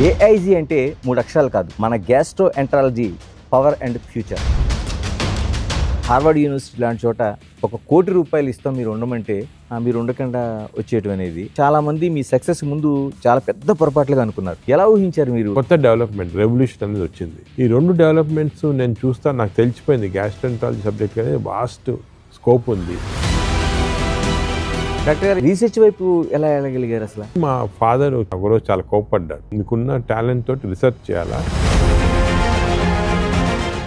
AIG అంటే 3 అక్షరాలు కాదు, మన gastroenterology power and future. Harvard university లాంటి చోట ₹1 కోటి ఇస్తాం మీరు ఉండమంటే మీరు ఉండకుండా వచ్చేయటం అనేది చాలా మంది మీ సక్సెస్ ముందు చాలా పెద్ద పొరపాట్లుగా అనుకున్నారు. ఎలా ఊహించారు మీరు? కొత్త డెవలప్మెంట్ రెవల్యూషన్ అనేది వచ్చింది. ఈ 2 డెవలప్మెంట్స్ నేను చూస్తా, నాకు తెలిసిపోయింది గ్యాస్ట్రోఎంట్రాలజీ సబ్జెక్ట్ అనేది వాస్ట్ స్కోప్ ఉంది. డాక్టర్ గారు రీసెర్చ్ వైపు ఎలా వెళ్ళగలిగారు అసలు? మా ఫాదర్ ఒకరోజు చాలా కోప్పడ్డాడు, మీకున్న టాలెంట్ తోటి రీసెర్చ్ చేయాలా.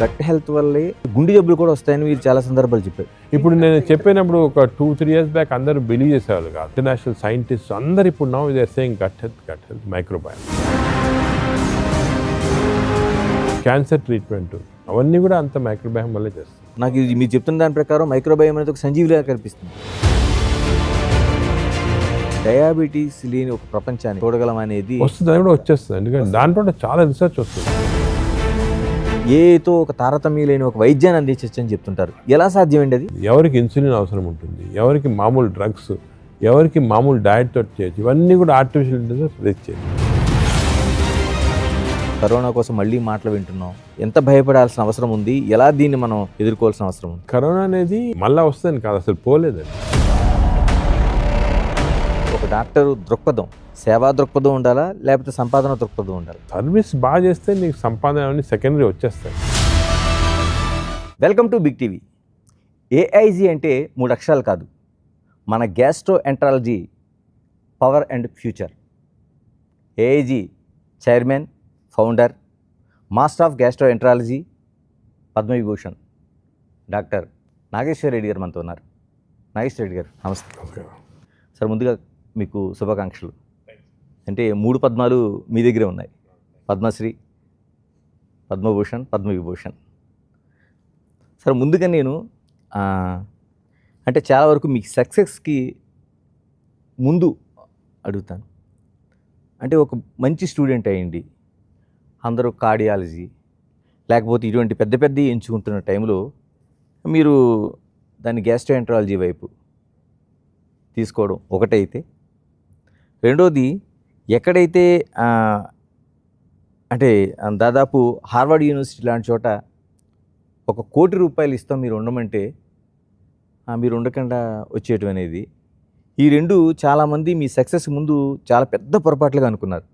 గట్ హెల్త్ వల్లే గుండె జబ్బులు కూడా వస్తాయని మీరు చాలా సందర్భాలు చెప్పారు. ఇప్పుడు నేను చెప్పినప్పుడు ఒక 2-3 years బ్యాక్ అందరూ బిలీవ్ చేసేవాళ్ళు కాదు. ఇంటర్నేషనల్ సైంటిస్ట్ అందరు ఇప్పుడు now they are saying gut health microbiology, cancer treatment అవన్నీ కూడా అంత మైక్రోబయాలజీ వల్లే చేస్తారు. నాకు ఇది మీరు చెప్తున్న దాని ప్రకారం మైక్రోబయాలజీ అనేది ఒక సంజీవిగా కనిపిస్తుంది. డయాబెటీస్ లేని ఒక ప్రపంచాన్ని చూడగలం అనేది వస్తుంది, అది కూడా వచ్చేస్తుంది. ఎందుకంటే దాంట్లో చాలా రీసెర్చ్ వస్తుంది. ఏతో ఒక తారతమ్యం లేని ఒక వైద్యాన్ని అందించవచ్చు అని చెప్తుంటారు. ఎలా సాధ్యమండి అది? ఎవరికి ఇన్సులిన్ అవసరం ఉంటుంది, ఎవరికి మామూలు డ్రగ్స్, ఎవరికి మామూలు డయట్ తోటి చేయొచ్చు, ఇవన్నీ కూడా ఆర్టిఫిషియల్ ఇంటెలిజెన్స్ ప్రెస్ చేయొచ్చు. కరోనా కోసం మళ్ళీ మాటలు వింటున్నాం. ఎంత భయపడాల్సిన అవసరం ఉంది, ఎలా దీన్ని మనం ఎదుర్కోవాల్సిన అవసరం ఉంది? కరోనా అనేది మళ్ళీ వస్తుంది కాదు, అసలు పోలేదండి. ఒక డాక్టర్ దృక్పథం సేవా దృక్పథం ఉండాలా, లేకపోతే సంపాదన దృక్పథం ఉండాలి? సర్వీస్ బాగా చేస్తే నీకు సంపాదన అన్ని సెకండరీ వచ్చేస్తాయి. Welcome to Big TV. AIG అంటే 3 అక్షరాలు కాదు, మన gastroenterology power and future. AIG chairman, founder, master of gastroenterology, Padma Vibhushan doctor Nageshwar Reddy గారు మనతో ఉన్నారు. నాగేశ్వర రెడ్డి గారు నమస్తే. ఓకే సార్, ముందుగా మీకు శుభాకాంక్షలు. అంటే 3 పద్మాలు మీ దగ్గరే ఉన్నాయి, పద్మశ్రీ, పద్మభూషణ్, పద్మవిభూషణ్. సార్, ముందుగా నేను అంటే చాలా వరకు మీ సక్సెస్కి ముందు అడుగుతాను. అంటే ఒక మంచి స్టూడెంట్ అయ్యండి, అందరూ కార్డియాలజీ లేకపోతే ఇటువంటి పెద్ద పెద్ద ఎంచుకుంటున్న టైంలో మీరు దాన్ని గ్యాస్ట్రోఎంట్రాలజీ వైపు తీసుకోవడం ఒకటైతే, రెండోది ఎక్కడైతే అంటే దాదాపు హార్వర్డ్ యూనివర్సిటీ లాంటి చోట ₹1 కోటి ఇస్తాం మీరు ఉండమంటే మీరు ఉండకుండా వచ్చేయటం అనేది, ఈ 2 చాలామంది మీ సక్సెస్ ముందు చాలా పెద్ద పొరపాట్లుగా అనుకున్నారు.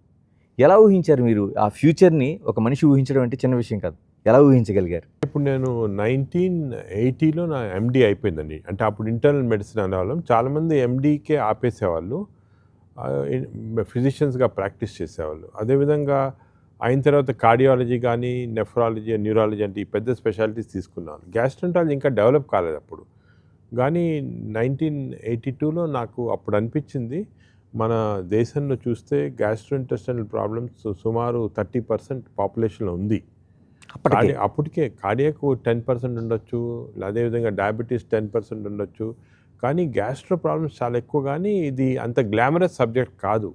ఎలా ఊహించారు మీరు ఆ ఫ్యూచర్ని? ఒక మనిషి ఊహించడం అంటే చిన్న విషయం కాదు, ఎలా ఊహించగలిగారు? ఇప్పుడు నేను 1980లో నా ఎండి అయిపోయిందండి. అంటే అప్పుడు ఇంటర్నల్ మెడిసిన్ అనేవాళ్ళం, చాలామంది ఎండీకే ఆపేసేవాళ్ళు, ఫిజిషియన్స్గా ప్రాక్టీస్ చేసేవాళ్ళు. అదేవిధంగా అయిన తర్వాత కార్డియాలజీ కానీ నెఫ్రాలజీ, న్యూరాలజీ అంటే ఈ పెద్ద స్పెషాలిటీస్ తీసుకున్నాను. గ్యాస్ట్రోఎంట్రాలజీ ఇంకా డెవలప్ కాలేదు అప్పుడు. కానీ 1982లో నాకు అప్పుడు అనిపించింది, మన దేశంలో చూస్తే గ్యాస్ట్రోఇంటెస్టైనల్ ప్రాబ్లమ్స్ సుమారు 30% పాపులేషన్లో ఉంది. అప్పటికే కార్డియాక్ 10% ఉండొచ్చు, అదేవిధంగా డయాబెటీస్ 10% ఉండొచ్చు. కానీ గ్యాస్ట్రో ప్రాబ్లమ్స్ చాలా ఎక్కువ. కానీ ఇది అంత గ్లామరస్ సబ్జెక్ట్ కాదు.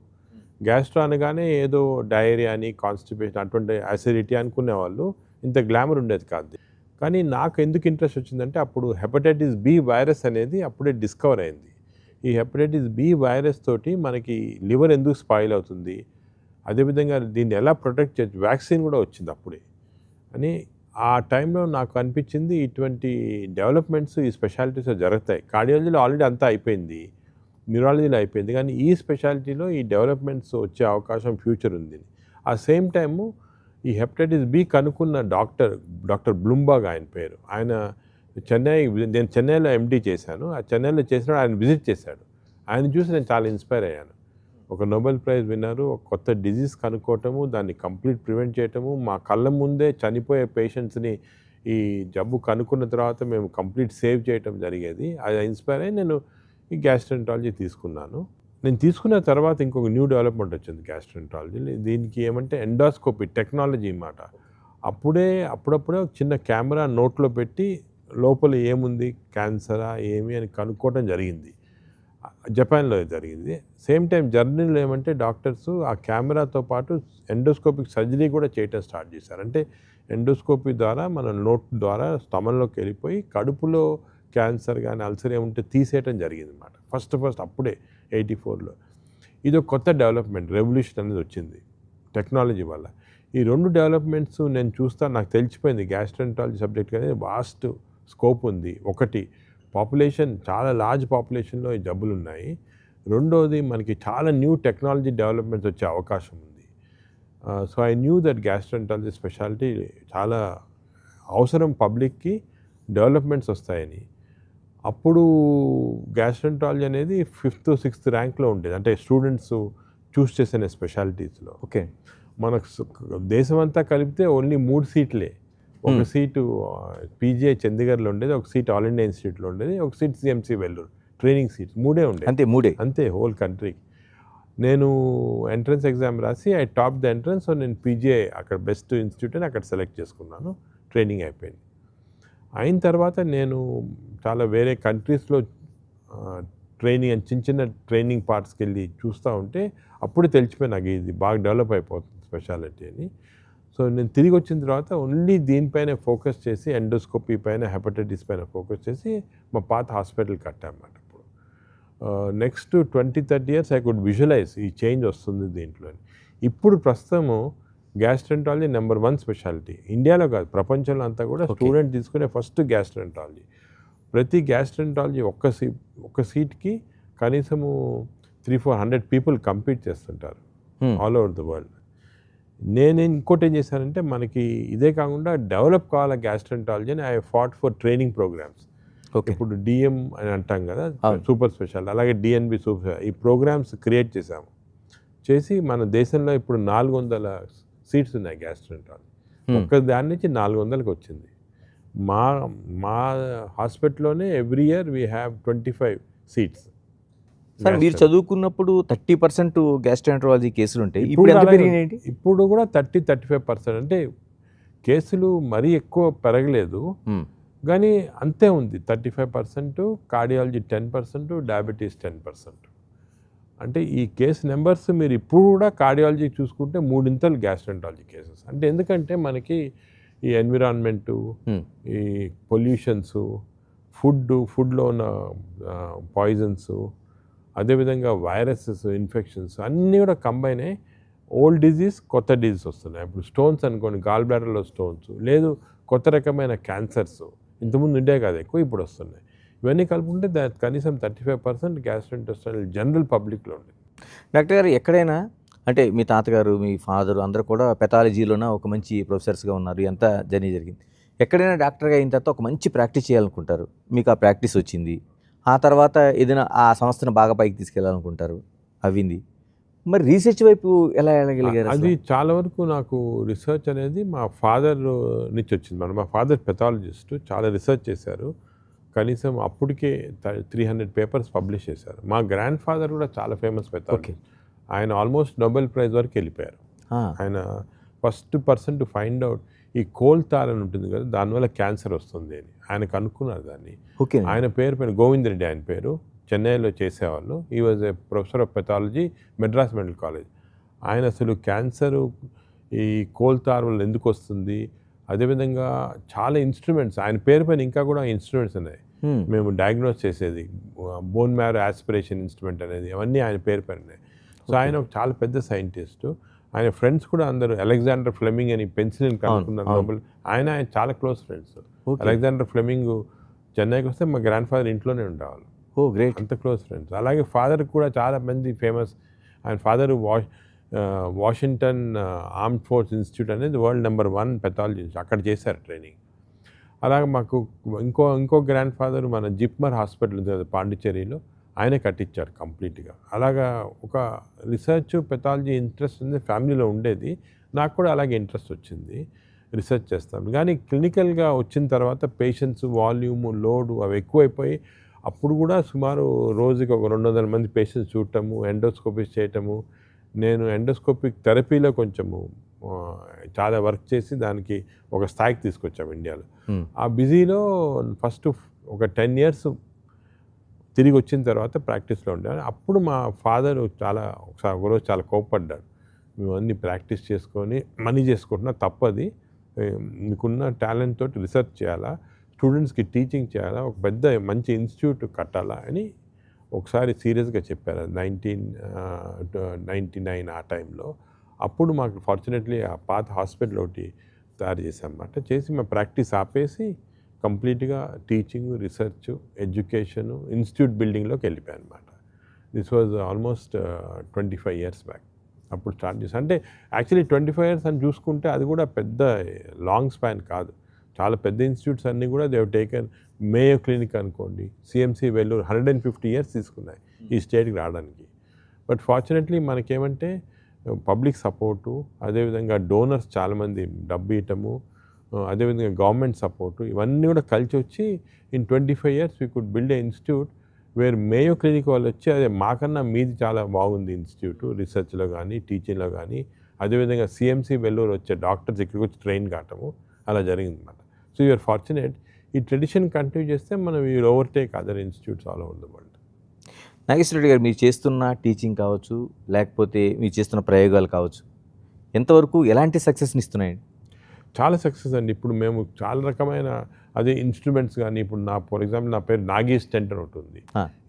గ్యాస్ట్రో అనగానే ఏదో డయేరియా అని, కాన్స్టిపేషన్, అటువంటి అసిడిటీ అనుకునేవాళ్ళు, ఇంత గ్లామర్ ఉండేది కాదు. కానీ నాకు ఎందుకు ఇంట్రెస్ట్ వచ్చిందంటే, అప్పుడు హెపటైటిస్ బి వైరస్ అనేది అప్పుడే డిస్కవర్ అయింది. ఈ హెపటైటిస్ బి వైరస్ తోటి మనకి లివర్ ఎందుకు స్పాయిల్ అవుతుంది, అదేవిధంగా దీన్ని ఎలా ప్రొటెక్ట్ చేయొచ్చు, వ్యాక్సిన్ కూడా వచ్చింది అప్పుడే అని ఆ టైంలో నాకు అనిపించింది. ఇటువంటి డెవలప్మెంట్స్ ఈ స్పెషాలిటీస్లో జరుగుతాయి. కార్డియాలజీలో ఆల్రెడీ అంతా అయిపోయింది, న్యూరాలజీలో అయిపోయింది, కానీ ఈ స్పెషాలిటీలో ఈ డెవలప్మెంట్స్ వచ్చే అవకాశం ఫ్యూచర్ ఉంది. ఆ సేమ్ టైము ఈ హెపటైటిస్ బి కనుక్కున్న డాక్టర్ బ్లూంబర్గ్ ఆయన పేరు. ఆయన నేను చెన్నైలో ఎండీ చేశాను. ఆ చెన్నైలో చేసినప్పుడు ఆయన విజిట్ చేశాడు. ఆయన చూసి నేను చాలా ఇన్స్పైర్ అయ్యాను. ఒక నోబెల్ ప్రైజ్ విన్నరు, ఒక కొత్త డిజీజ్ కనుక్కోవటము, దాన్ని కంప్లీట్ ప్రివెంట్ చేయటము, మా కళ్ళ ముందే చనిపోయే పేషెంట్స్ని ఈ జబ్బు కనుక్కున్న తర్వాత మేము కంప్లీట్ సేవ్ చేయటం జరిగేది. అది ఇన్స్పైర్ అయ్యి నేను ఈ గ్యాస్ట్రోఎంట్రాలజీ తీసుకున్నాను. నేను తీసుకున్న తర్వాత ఇంకొక న్యూ డెవలప్మెంట్ వచ్చింది గ్యాస్ట్రోఎంట్రాలజీ. దీనికి ఏమంటే ఎండోస్కోపీ టెక్నాలజీ అన్నమాట. అప్పుడప్పుడే ఒక చిన్న కెమెరా నోట్లో పెట్టి లోపల ఏముంది, క్యాన్సరా ఏమి అని కనుక్కోవటం జరిగింది. జపాన్లో జరిగింది. సేమ్ టైం జర్నీలో ఏమంటే డాక్టర్స్ ఆ కెమెరాతో పాటు ఎండోస్కోపిక్ సర్జరీ కూడా చేయటం స్టార్ట్ చేశారు. అంటే ఎండోస్కోపీ ద్వారా మన నోట్ ద్వారా స్టమన్లోకి వెళ్ళిపోయి కడుపులో క్యాన్సర్ కానీ అల్సర్ ఏముంటే తీసేయటం జరిగింది అన్నమాట. ఫస్ట్ అప్పుడే 84లో. ఇది ఒక కొత్త డెవలప్మెంట్, రెవల్యూషన్ అనేది వచ్చింది. టెక్నాలజీ వల్ల. ఈ 2 డెవలప్మెంట్స్ నేను చూస్తా, నాకు తెలిసిపోయింది గ్యాస్ట్రోఎంటరాలజీ సబ్జెక్ట్ అనేది వాస్ట్ స్కోప్ ఉంది. ఒకటి, పాపులేషన్ చాలా లార్జ్ పాపులేషన్లో ఈ జబ్బులు ఉన్నాయి. రెండోది, మనకి చాలా న్యూ టెక్నాలజీ డెవలప్మెంట్స్ వచ్చే అవకాశం ఉంది. So I knew that gastroenterology speciality చాలా అవసరం పబ్లిక్కి, డెవలప్మెంట్స్ వస్తాయని. అప్పుడు గ్యాస్ట్రోఎంటరాలజీ అనేది 5th 6th ర్యాంక్లో ఉండేది, అంటే స్టూడెంట్స్ చూస్ చేసిన స్పెషాలిటీస్లో. ఓకే. మనకు దేశమంతా కలిపితే ఓన్లీ 3 సీట్లే. ఒక సీటు పీజీఐ చండీగఢ్లో ఉండేది, ఒక సీట్ ఆల్ ఇండియా ఇన్స్టిట్యూట్లో ఉండేది, ఒక seat CMC Vellore, training seats 3 ఉండేది. అంతే హోల్ కంట్రీకి. నేను ఎంట్రన్స్ ఎగ్జామ్ రాసి I top the entrance. So నేను పీజీఐ అక్కడ బెస్ట్ ఇన్స్టిట్యూట్ అని అక్కడ సెలెక్ట్ చేసుకున్నాను. ట్రైనింగ్ అయిపోయింది. అయిన తర్వాత నేను చాలా వేరే కంట్రీస్లో ట్రైనింగ్ అని చిన్న చిన్న ట్రైనింగ్ పార్ట్స్కి వెళ్ళి చూస్తూ ఉంటే అప్పుడు తెలిసిపోయి నాకు ఇది బాగా డెవలప్ అయిపోతుంది స్పెషాలిటీ అని. సో నేను తిరిగి వచ్చిన తర్వాత ఓన్లీ దీనిపైన ఫోకస్ చేసి, ఎండోస్కోపీ పైన, హెపటైటిస్ పైన ఫోకస్ చేసి మా పాత హాస్పిటల్ కట్టామన్నమాట. ఇప్పుడు next 20-30 years I could visualise ఈ చేంజ్ వస్తుంది దీంట్లో. ఇప్పుడు ప్రస్తుతము గ్యాస్ట్రోఎంటరాలజీ నెంబర్ 1 స్పెషాలిటీ ఇండియాలో కాదు, ప్రపంచంలో అంతా కూడా. స్టూడెంట్ తీసుకునే ఫస్ట్ గ్యాస్ట్రోఎంటరాలజీ. ప్రతి గ్యాస్ట్రోఎంటరాలజీ ఒక్క సీట్కి కనీసము 300-400 పీపుల్ కంపీట్ చేస్తుంటారు ఆల్ ఓవర్ ద వరల్డ్. నేను ఇంకోటి ఏం చేశానంటే, మనకి ఇదే కాకుండా డెవలప్ కావాలా గ్యాస్ట్రోఎంటరాలజీ అని I fought for training programmes. ఇప్పుడు డిఎం అని అంటాం కదా, సూపర్ స్పెషాలిటీ, అలాగే డిఎన్బి సూపర్, ఈ ప్రోగ్రామ్స్ క్రియేట్ చేసి మన దేశంలో ఇప్పుడు 400 సీట్స్ ఉన్నాయి గ్యాస్ట్రోఎంటరాలజీ. ఒక్క దాని నుంచి 400కి వచ్చింది. మా హాస్పిటల్లోనే every year we have 25 seats. Sir, మీరు చదువుకున్నప్పుడు 30% గ్యాస్ట్రోఎంటరాలజీ కేసులు ఉంటాయి. ఇప్పుడు ఎంత పెరిగినాయి? ఇప్పుడు కూడా 30-35%. అంటే కేసులు మరీ ఎక్కువ పెరగలేదు, కానీ అంతే ఉంది. 35% కార్డియాలజీ, 10%, డయాబెటీస్ 10%. అంటే ఈ కేసు నెంబర్స్ మీరు ఇప్పుడు కూడా కార్డియాలజీ చూసుకుంటే 3 గ్యాస్ట్రోఎంటరాలజీ కేసెస్. అంటే ఎందుకంటే మనకి ఈ ఎన్విరాన్మెంటు, ఈ పొల్యూషన్స్, ఫుడ్లో ఉన్న పాయిజన్స్, అదేవిధంగా వైరసెస్, ఇన్ఫెక్షన్స్ అన్నీ కూడా కంబైన్ అయ్యి ఓల్డ్ డిజీజ్, కొత్త డిజీజ్ వస్తున్నాయి. ఇప్పుడు స్టోన్స్ అనుకోండి, గాల్ బ్లాడర్లో స్టోన్స్, లేదు కొత్త రకమైన క్యాన్సర్స్ ఇంతకుముందు ఉండే కాదు, ఎక్కువ ఇప్పుడు వస్తున్నాయి. ఇవన్నీ కలుపుకుంటే కనీసం 35% గ్యాస్ట్రోఇంటెస్టైనల్ జనరల్ పబ్లిక్లో ఉంది. డాక్టర్ గారు, ఎక్కడైనా అంటే మీ తాతగారు, మీ ఫాదరు అందరూ కూడా పెథాలజీలోన ఒక మంచి ప్రొఫెసర్స్గా ఉన్నారు, ఎంత జర్నీ జరిగింది. ఎక్కడైనా డాక్టర్గా అయిన తర్వాత ఒక మంచి ప్రాక్టీస్ చేయాలనుకుంటారు, మీకు ఆ ప్రాక్టీస్ వచ్చింది. ఆ తర్వాత ఏదైనా ఆ సంస్థను బాగా పైకి తీసుకెళ్ళాలనుకుంటారు, అవింది. మరి రీసెర్చ్ వైపు ఎలా వెళ్ళగలిగారు? అది చాలా వరకు నాకు రీసెర్చ్ అనేది మా ఫాదర్ నుంచి వచ్చింది. మా ఫాదర్ పెథాలజిస్ట్, చాలా రీసెర్చ్ చేశారు. కనీసం అప్పటికే 300 పేపర్స్ పబ్లిష్ చేశారు. మా గ్రాండ్ ఫాదర్ కూడా చాలా ఫేమస్ పెథాలజిస్ట్. ఆయన ఆల్మోస్ట్ నోబెల్ ప్రైజ్ వరకు వెళ్ళిపోయారు. ఆయన first person to find out ఈ కోల్ తార్ అని ఉంటుంది కదా, దానివల్ల క్యాన్సర్ వస్తుంది అని ఆయన కనుక్కున్నారు దాన్ని. ఆయన పేరు గోవింద్ రెడ్డి, ఆయన పేరు. చెన్నైలో చేసేవాళ్ళు. ఈ was a professor of pathology, Madras medical college. ఆయన అసలు క్యాన్సరు ఈ కోల్ తార్ వల్ల ఎందుకు వస్తుంది, అదేవిధంగా చాలా ఇన్స్ట్రుమెంట్స్ ఆయన పేరు పైన ఇంకా కూడా ఇన్స్ట్రుమెంట్స్ ఉన్నాయి మేము డయాగ్నోస్ చేసేది. బోన్ మ్యారో ఆస్పిరేషన్ ఇన్స్ట్రుమెంట్ అనేది, అవన్నీ ఆయన పేరు పైన ఉన్నాయి. సో ఆయన ఒక చాలా పెద్ద సైంటిస్టు. ఆయన ఫ్రెండ్స్ కూడా అందరూ, అలెగ్జాండర్ ఫ్లెమింగ్ అని పెన్సిలిన్ కనుక్కున్నారు నోబెల్, ఆయన చాలా క్లోజ్ ఫ్రెండ్స్. అలెగ్జాండర్ ఫ్లెమింగ్ చెన్నైకి వస్తే మా గ్రాండ్ ఫాదర్ ఇంట్లోనే ఉండేవాళ్ళు. గ్రేట్, అంత క్లోజ్ ఫ్రెండ్స్. అలాగే ఫాదర్ కూడా చాలా మంది ఫేమస్. ఆయన father Washington armed force institute అనేది వరల్డ్ నెంబర్ 1 పెథాలజీ, అక్కడ చేశారు ట్రైనింగ్. అలాగే మాకు ఇంకో గ్రాండ్ ఫాదర్ మన జిప్మర్ హాస్పిటల్ ఉంది కదా పాండిచ్చేరిలో, ఆయనే కట్టించారు కంప్లీట్గా. అలాగా ఒక రీసెర్చ్ పెథాలజీ ఇంట్రెస్ట్ ఉంది ఫ్యామిలీలో ఉండేది. నాకు కూడా అలాగే ఇంట్రెస్ట్ వచ్చింది, రీసెర్చ్ చేస్తాం. కానీ క్లినికల్గా వచ్చిన తర్వాత పేషెంట్స్ వాల్యూము, లోడు అవి ఎక్కువైపోయి అప్పుడు కూడా సుమారు రోజుకి ఒక 200 మంది పేషెంట్స్ చూడటము, ఎండోస్కోపీస్ చేయటము. నేను ఎండోస్కోపిక్ థెరపీలో కొంచెము చాలా వర్క్ చేసి దానికి ఒక స్థాయికి తీసుకొచ్చాము ఇండియాలో. ఆ బిజీలో ఫస్ట్ ఒక 10 years తిరిగి వచ్చిన తర్వాత ప్రాక్టీస్లో ఉండేవాడు. అప్పుడు మా ఫాదర్ ఒకరోజు చాలా కోప్పడ్డాడు. మేము అన్ని ప్రాక్టీస్ చేసుకొని మనీ చేసుకుంటున్నా, తప్పది, మీకున్న టాలెంట్ తోటి రీసెర్చ్ చేయాలా, స్టూడెంట్స్కి టీచింగ్ చేయాలా, ఒక పెద్ద మంచి ఇన్స్టిట్యూట్ కట్టాలా అని ఒకసారి సీరియస్గా చెప్పారు. 1999 ఆ టైంలో. అప్పుడు మాకు ఫార్చునేట్లీ ఆ పాత హాస్పిటల్ ఒకటి తయారు చేసాం అన్నమాట. చేసి మా ప్రాక్టీస్ ఆపేసి కంప్లీట్గా టీచింగ్, రీసెర్చ్, ఎడ్యుకేషను, ఇన్స్టిట్యూట్ బిల్డింగ్లోకి వెళ్ళిపోయాను అనమాట. This was almost 25 years back. అప్పుడు స్టార్ట్ చేశాను. అంటే యాక్చువల్లీ 25 years అని చూసుకుంటే అది కూడా పెద్ద లాంగ్ స్పాన్ కాదు. చాలా పెద్ద ఇన్స్టిట్యూట్స్ అన్నీ కూడా they have taken. Mayo Clinic అనుకోండి, సిఎంసి వెల్లూరు 150 years తీసుకున్నాయి ఈ స్టేట్కి రావడానికి. బట్ ఫార్చునేట్లీ మనకేమంటే పబ్లిక్ సపోర్టు, అదేవిధంగా డోనర్స్ చాలామంది డబ్బు ఇవ్వటము, అదేవిధంగా గవర్నమెంట్ సపోర్టు, ఇవన్నీ కూడా కలిసి వచ్చి in 25 years we could build a institute where Mayo Clinic వాళ్ళు వచ్చి అదే మాకన్నా మీది చాలా బాగుంది ఇన్స్టిట్యూట్, రీసెర్చ్లో కానీ టీచింగ్లో కానీ, అదేవిధంగా సిఎంసి వెల్లూరు వచ్చే డాక్టర్స్ ఇక్కడికి వచ్చి ట్రైన్ కావటము అలా జరిగింది అనమాట. So you are fortunate. ఈ ట్రెడిషన్ కంటిన్యూ చేస్తే మనం you overtake other institutes all over the world. Nageshwar Reddy గారు, మీరు చేస్తున్న టీచింగ్ కావచ్చు, లేకపోతే మీరు చేస్తున్న ప్రయోగాలు కావచ్చు, ఎంతవరకు ఎలాంటి సక్సెస్ని ఇస్తున్నాయండి? చాలా సక్సెస్ అండి. ఇప్పుడు మేము చాలా రకమైన అదే ఇన్స్ట్రుమెంట్స్ కానీ, ఇప్పుడు ఫర్ ఎగ్జాంపుల్ నా పేరు నాగీ స్టెంట్ అని ఉంటుంది.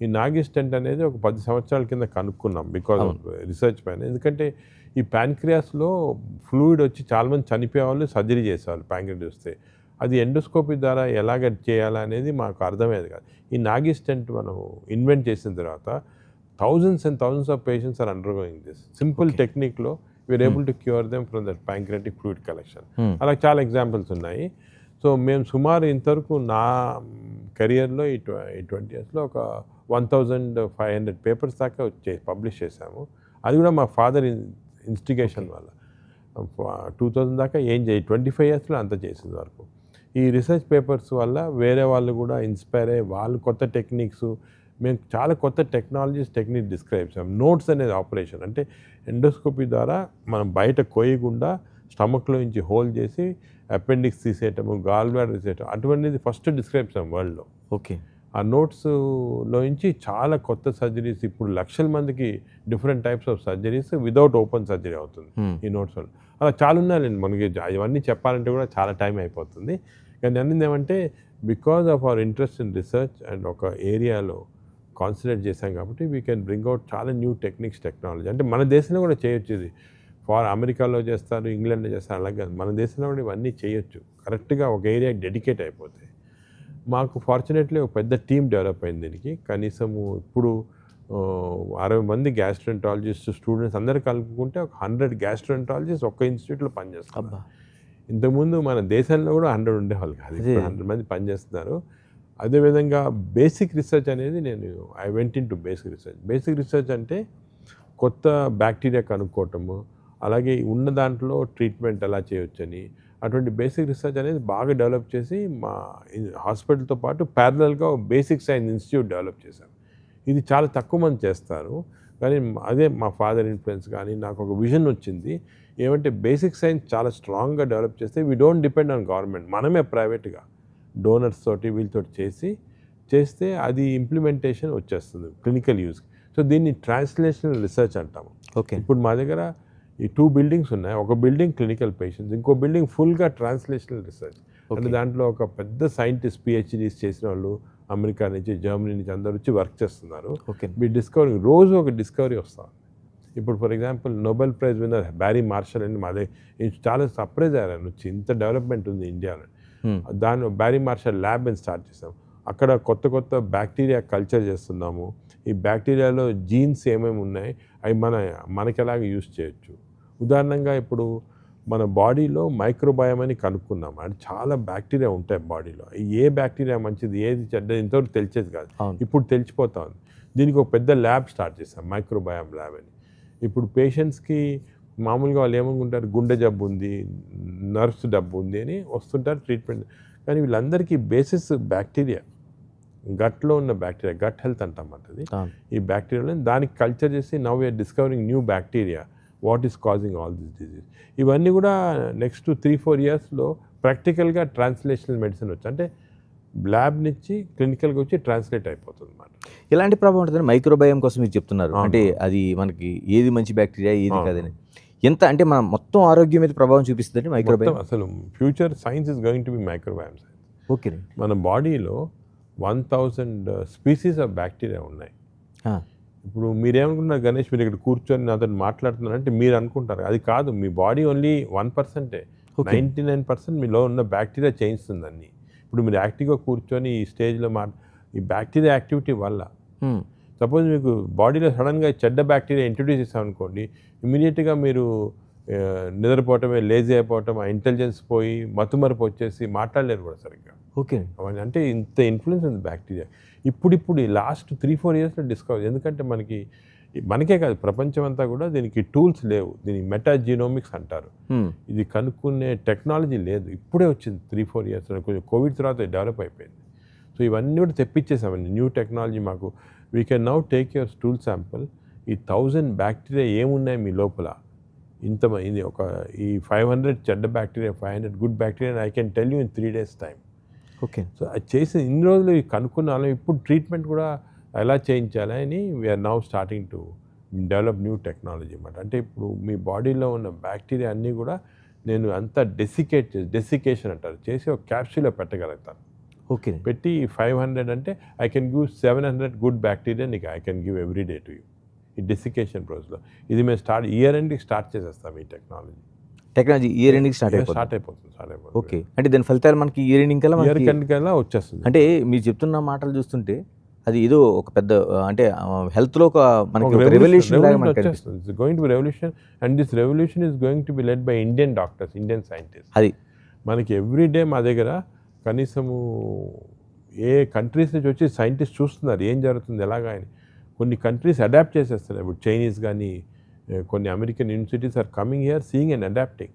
ఈ నాగీ స్టెంట్ అనేది ఒక 10 సంవత్సరాల కింద కనుక్కున్నాం బికాజ్ ఆఫ్ రీసెర్చ్ పైన. ఎందుకంటే ఈ ప్యాంక్రియాస్లో ఫ్లూయిడ్ వచ్చి చాలామంది చనిపోయే వాళ్ళు, సర్జరీ చేసేవాళ్ళు ప్యాంక్రియాస్ వస్తే. అది ఎండోస్కోపీ ద్వారా ఎలాగ చేయాలా అనేది మాకు అర్థమయ్యేది కాదు. ఈ నాగీ స్టెంట్ మనం ఇన్వెంట్ చేసిన తర్వాత thousands and thousands of patients are undergoing this. Simple technique-లో we're able to cure them from that pancreatic fluid collection. అలా చాలా ఎగ్జాంపుల్స్ ఉన్నాయి. సో మేము సుమారు ఇంతవరకు నా కెరియర్లో ఈ 20 yearsలో ఒక 1500 పేపర్స్ దాకా పబ్లిష్ చేశాము. అది కూడా మా ఫాదర్ ఇన్స్టిగేషన్ వల్ల 2000 దాకా ఏం 25 yearsలో అంత చేసిన వరకు. ఈ రీసెర్చ్ పేపర్స్ వల్ల వేరే వాళ్ళు కూడా ఇన్స్పైర్ అయ్యి వాళ్ళు కొత్త టెక్నిక్స్, మేము చాలా కొత్త టెక్నిక్ డిస్క్రైబ్ చేసాం. నోట్స్ అనేది ఆపరేషన్ అంటే ఎండోస్కోపీ ద్వారా మనం బయట కోయకుండా స్టమక్లో నుంచి హోల్ చేసి అపెండిక్స్ తీసేయటము, గాల్ బ్లాడర్ తీసేయటం, అటువంటిది ఫస్ట్ డిస్క్రైబ్ చేసాం వరల్డ్లో. ఓకే. ఆ నోట్స్లో నుంచి చాలా కొత్త సర్జరీస్, ఇప్పుడు లక్షల మందికి different types of surgeries without open surgery అవుతుంది ఈ నోట్స్ వల్ల. అలా చాలా ఉన్నాయండి. మనకి ఇవన్నీ చెప్పాలంటే కూడా చాలా టైం అయిపోతుంది. కానీ అన్నది ఏమంటే because of our interest in research and ఒక ఏరియాలో కాన్సన్ట్రేట్ చేశాం కాబట్టి వీ కెన్ బ్రింగ్ అవుట్ చాలా న్యూ టెక్నాలజీ. అంటే మన దేశంలో కూడా చేయొచ్చు. ఇది అమెరికాలో చేస్తారు, ఇంగ్లాండ్లో చేస్తారు, అలాగే మన దేశంలో కూడా ఇవన్నీ చేయొచ్చు కరెక్ట్గా ఒక ఏరియాకి డెడికేట్ అయిపోతే. మాకు ఫార్చునేట్లీ ఒక పెద్ద టీం డెవలప్ అయింది దీనికి. కనీసము ఇప్పుడు 60 మంది గ్యాస్ట్రోఎంట్రాలజిస్ట్ స్టూడెంట్స్ అందరూ కలుపుకుంటే ఒక 100 గ్యాస్ట్రోఎంట్రాలజిస్ట్ ఒక్క ఇన్స్టిట్యూట్లో పనిచేస్తారు. ఇంతకుముందు మన దేశంలో కూడా 100 ఉండేవాళ్ళు కాదు, ఇప్పుడు 100 మంది పనిచేస్తున్నారు. అదేవిధంగా బేసిక్ రీసెర్చ్ అనేది I went in to basic research అంటే కొత్త బ్యాక్టీరియా కనుక్కోవటము, అలాగే ఉన్న దాంట్లో ట్రీట్మెంట్ ఎలా చేయొచ్చని, అటువంటి బేసిక్ రీసెర్చ్ అనేది బాగా డెవలప్ చేసి మా హాస్పిటల్తో పాటు ప్యారలల్గా బేసిక్ సైన్స్ ఇన్స్టిట్యూట్ డెవలప్ చేశాను. ఇది చాలా తక్కువ మంది చేస్తారు, కానీ అదే మా ఫాదర్ ఇన్ఫ్లుయెన్స్. కానీ నాకు ఒక విజన్ వచ్చింది ఏమంటే బేసిక్ సైన్స్ చాలా స్ట్రాంగ్గా డెవలప్ చేస్తే we don't depend on government, మనమే ప్రైవేట్గా డోనర్స్ తోటి వీళ్ళతో చేస్తే అది ఇంప్లిమెంటేషన్ వచ్చేస్తుంది క్లినికల్ యూస్. సో దీన్ని ట్రాన్స్లేషనల్ రీసెర్చ్ అంటాము. ఓకే. ఇప్పుడు మా దగ్గర ఈ 2 బిల్డింగ్స్ ఉన్నాయి. ఒక బిల్డింగ్ క్లినికల్ పేషెంట్స్, ఇంకో బిల్డింగ్ ఫుల్గా ట్రాన్స్లేషనల్ రీసెర్చ్. అంటే దాంట్లో ఒక పెద్ద సైంటిస్ట్ పిహెచ్డీస్ చేసిన వాళ్ళు అమెరికా నుంచి, జర్మనీ నుంచి అందరూ వచ్చి వర్క్ చేస్తున్నారు. మీ డిస్కవరీ రోజు ఒక డిస్కవరీ వస్తుంది. ఇప్పుడు for example Nobel Prize winner Barry Marshall అని మాదే చాలా సర్ప్రైజ్ అయ్యాను వచ్చి, ఇంత డెవలప్మెంట్ ఉంది ఇండియాలో. దాని బ్యారీ మార్షల్ ల్యాబ్ అని స్టార్ట్ చేసాం. అక్కడ కొత్త బ్యాక్టీరియా కల్చర్ చేస్తున్నాము. ఈ బ్యాక్టీరియాలో జీన్స్ ఏమేమి ఉన్నాయి అవి మనకి ఎలాగ యూస్ చేయొచ్చు. ఉదాహరణంగా ఇప్పుడు మన బాడీలో మైక్రోబయామ్ అని కనుక్కున్నాం. అంటే చాలా బ్యాక్టీరియా ఉంటాయి బాడీలో. ఏ బ్యాక్టీరియా మంచిది, ఏది చెడ్డది ఇంతవరకు తెలిసేది కాదు, ఇప్పుడు తెలిసిపోతా ఉంది. దీనికి ఒక పెద్ద ల్యాబ్ స్టార్ట్ చేస్తాం, మైక్రోబయామ్ ల్యాబ్ అని. ఇప్పుడు పేషెంట్స్కి మామూలుగా వాళ్ళు ఏమనుకుంటారు, గుండె జబ్బు ఉంది, నర్వ్స్ జబ్బు ఉంది అని వస్తుంటారు ట్రీట్మెంట్. కానీ వీళ్ళందరికీ బేసిస్ బ్యాక్టీరియా, గట్లో ఉన్న బ్యాక్టీరియా, గట్ హెల్త్ అంటామాట అది. ఈ బ్యాక్టీరియాలో దానికి కల్చర్ చేసి now we are discovering new bacteria, what is causing all this disease. ఇవన్నీ కూడా నెక్స్ట్ 3-4 yearsలో ప్రాక్టికల్గా ట్రాన్స్లేషనల్ మెడిసిన్ వచ్చి, అంటే ల్యాబ్ నుంచి క్లినికల్గా వచ్చి ట్రాన్స్లేట్ అయిపోతుంది అన్నమాట. ఎలాంటి ప్రభావం ఉంటుంది మైక్రోబయోమ్ కోసం మీరు చెప్తున్నారు? అంటే అది మనకి ఏది మంచి బ్యాక్టీరియా, ఏది కాదని ఎంత అంటే మన మొత్తం ఆరోగ్యం మీద ప్రభావం చూపిస్తుంది మైక్రోబయోమ్. అసలు future science is going to be microbiome science. Okay. మన బాడీలో 1000 స్పీసీస్ ఆఫ్ బ్యాక్టీరియా ఉన్నాయి. ఇప్పుడు మీరేమనుకుంటున్నారు గణేష్, మీరు ఇక్కడ కూర్చొని నాతో మాట్లాడుతున్నారంటే మీరు అనుకుంటారు, అది కాదు. మీ బాడీ ఓన్లీ 1%. Okay. 99% మీలో ఉన్న బ్యాక్టీరియా చేయిస్తుంది అన్ని. ఇప్పుడు మీరు యాక్టివ్గా కూర్చొని ఈ స్టేజ్లో ఈ బ్యాక్టీరియా యాక్టివిటీ వల్ల సపోజ్ మీకు బాడీలో సడన్గా చెడ్డ బ్యాక్టీరియా ఇంట్రొడ్యూస్ చేసామనుకోండి, ఇమీడియట్గా మీరు నిద్రపోవటమే, లేజీ అయిపోవటం, ఆ ఇంటెలిజెన్స్ పోయి మతుమరుపు వచ్చేసి మాట్లాడలేరు కూడా సరిగ్గా. ఓకే. అవన్నీ అంటే ఇంత ఇన్ఫ్లుయెన్స్ ఉంది బ్యాక్టీరియా. ఇప్పుడు ఈ లాస్ట్ 3-4 ఇయర్స్లో డిస్కవర్. ఎందుకంటే మనకే కాదు, ప్రపంచం అంతా కూడా దీనికి టూల్స్ లేవు. దీనికి మెటాజీనోమిక్స్ అంటారు. ఇది కనుక్కునే టెక్నాలజీ లేదు, ఇప్పుడే వచ్చింది 3-4 ఇయర్స్. కొంచెం కోవిడ్ తర్వాత డెవలప్ అయిపోయింది. సో ఇవన్నీ కూడా తెప్పించేసామండి, న్యూ టెక్నాలజీ మాకు. We can now take your stool sample, ఈ 1000 బ్యాక్టీరియా ఏమున్నాయి మీ లోపల, ఇది ఈ 500 చెడ్డ bacteria, 500 good bacteria, I can tell you in 3 days time. Okay. So అది చేసి ఇన్ని రోజులు కనుక్కున్నాను. ఇప్పుడు ట్రీట్మెంట్ కూడా ఎలా చేయించాలి అని we are now starting to develop new technology అన్నమాట. అంటే ఇప్పుడు మీ బాడీలో ఉన్న బ్యాక్టీరియా అన్నీ కూడా నేను అంతా డెసికేషన్ అంటారు చేసి ఒక క్యాప్సూల్లో పెట్టగలుగుతాను. ఓకే. పెట్టి 500 అంటే I can give 700 good bacteria నీకు I can give every day to you. ఈ డెసికేషన్ ప్రాసెస్లో ఇది మేము ఇయర్ ఎండ్కి స్టార్ట్ చేసేస్తాం. ఈ టెక్నాలజీ ఇయర్ ఎండింగ్ స్టార్ట్ అయిపోతుంది. ఓకే. అంటే దాని ఫలితాలు మనకి ఇయర్ ఎండింగ్ కల్లా వచ్చేస్తుంది. అంటే మీరు చెప్తున్న మాటలు చూస్తుంటే అది ఏదో ఒక పెద్ద అంటే హెల్త్లో ఒక మనకి రెవల్యూషన్ వచ్చేస్తుంది. Going to be revolution, and this revolution is going to be led by Indian doctors, Indian scientist. అది మనకి ఎవ్రీ డే మా దగ్గర కనీసము ఏ కంట్రీస్ నుంచి వచ్చి సైంటిస్ట్ చూస్తున్నారు ఏం జరుగుతుంది ఎలాగా అని. కొన్ని కంట్రీస్ అడాప్ట్ చేసేస్తున్నాయి. ఇప్పుడు చైనీస్ కానీ కొన్ని American universities are coming here seeing and adapting.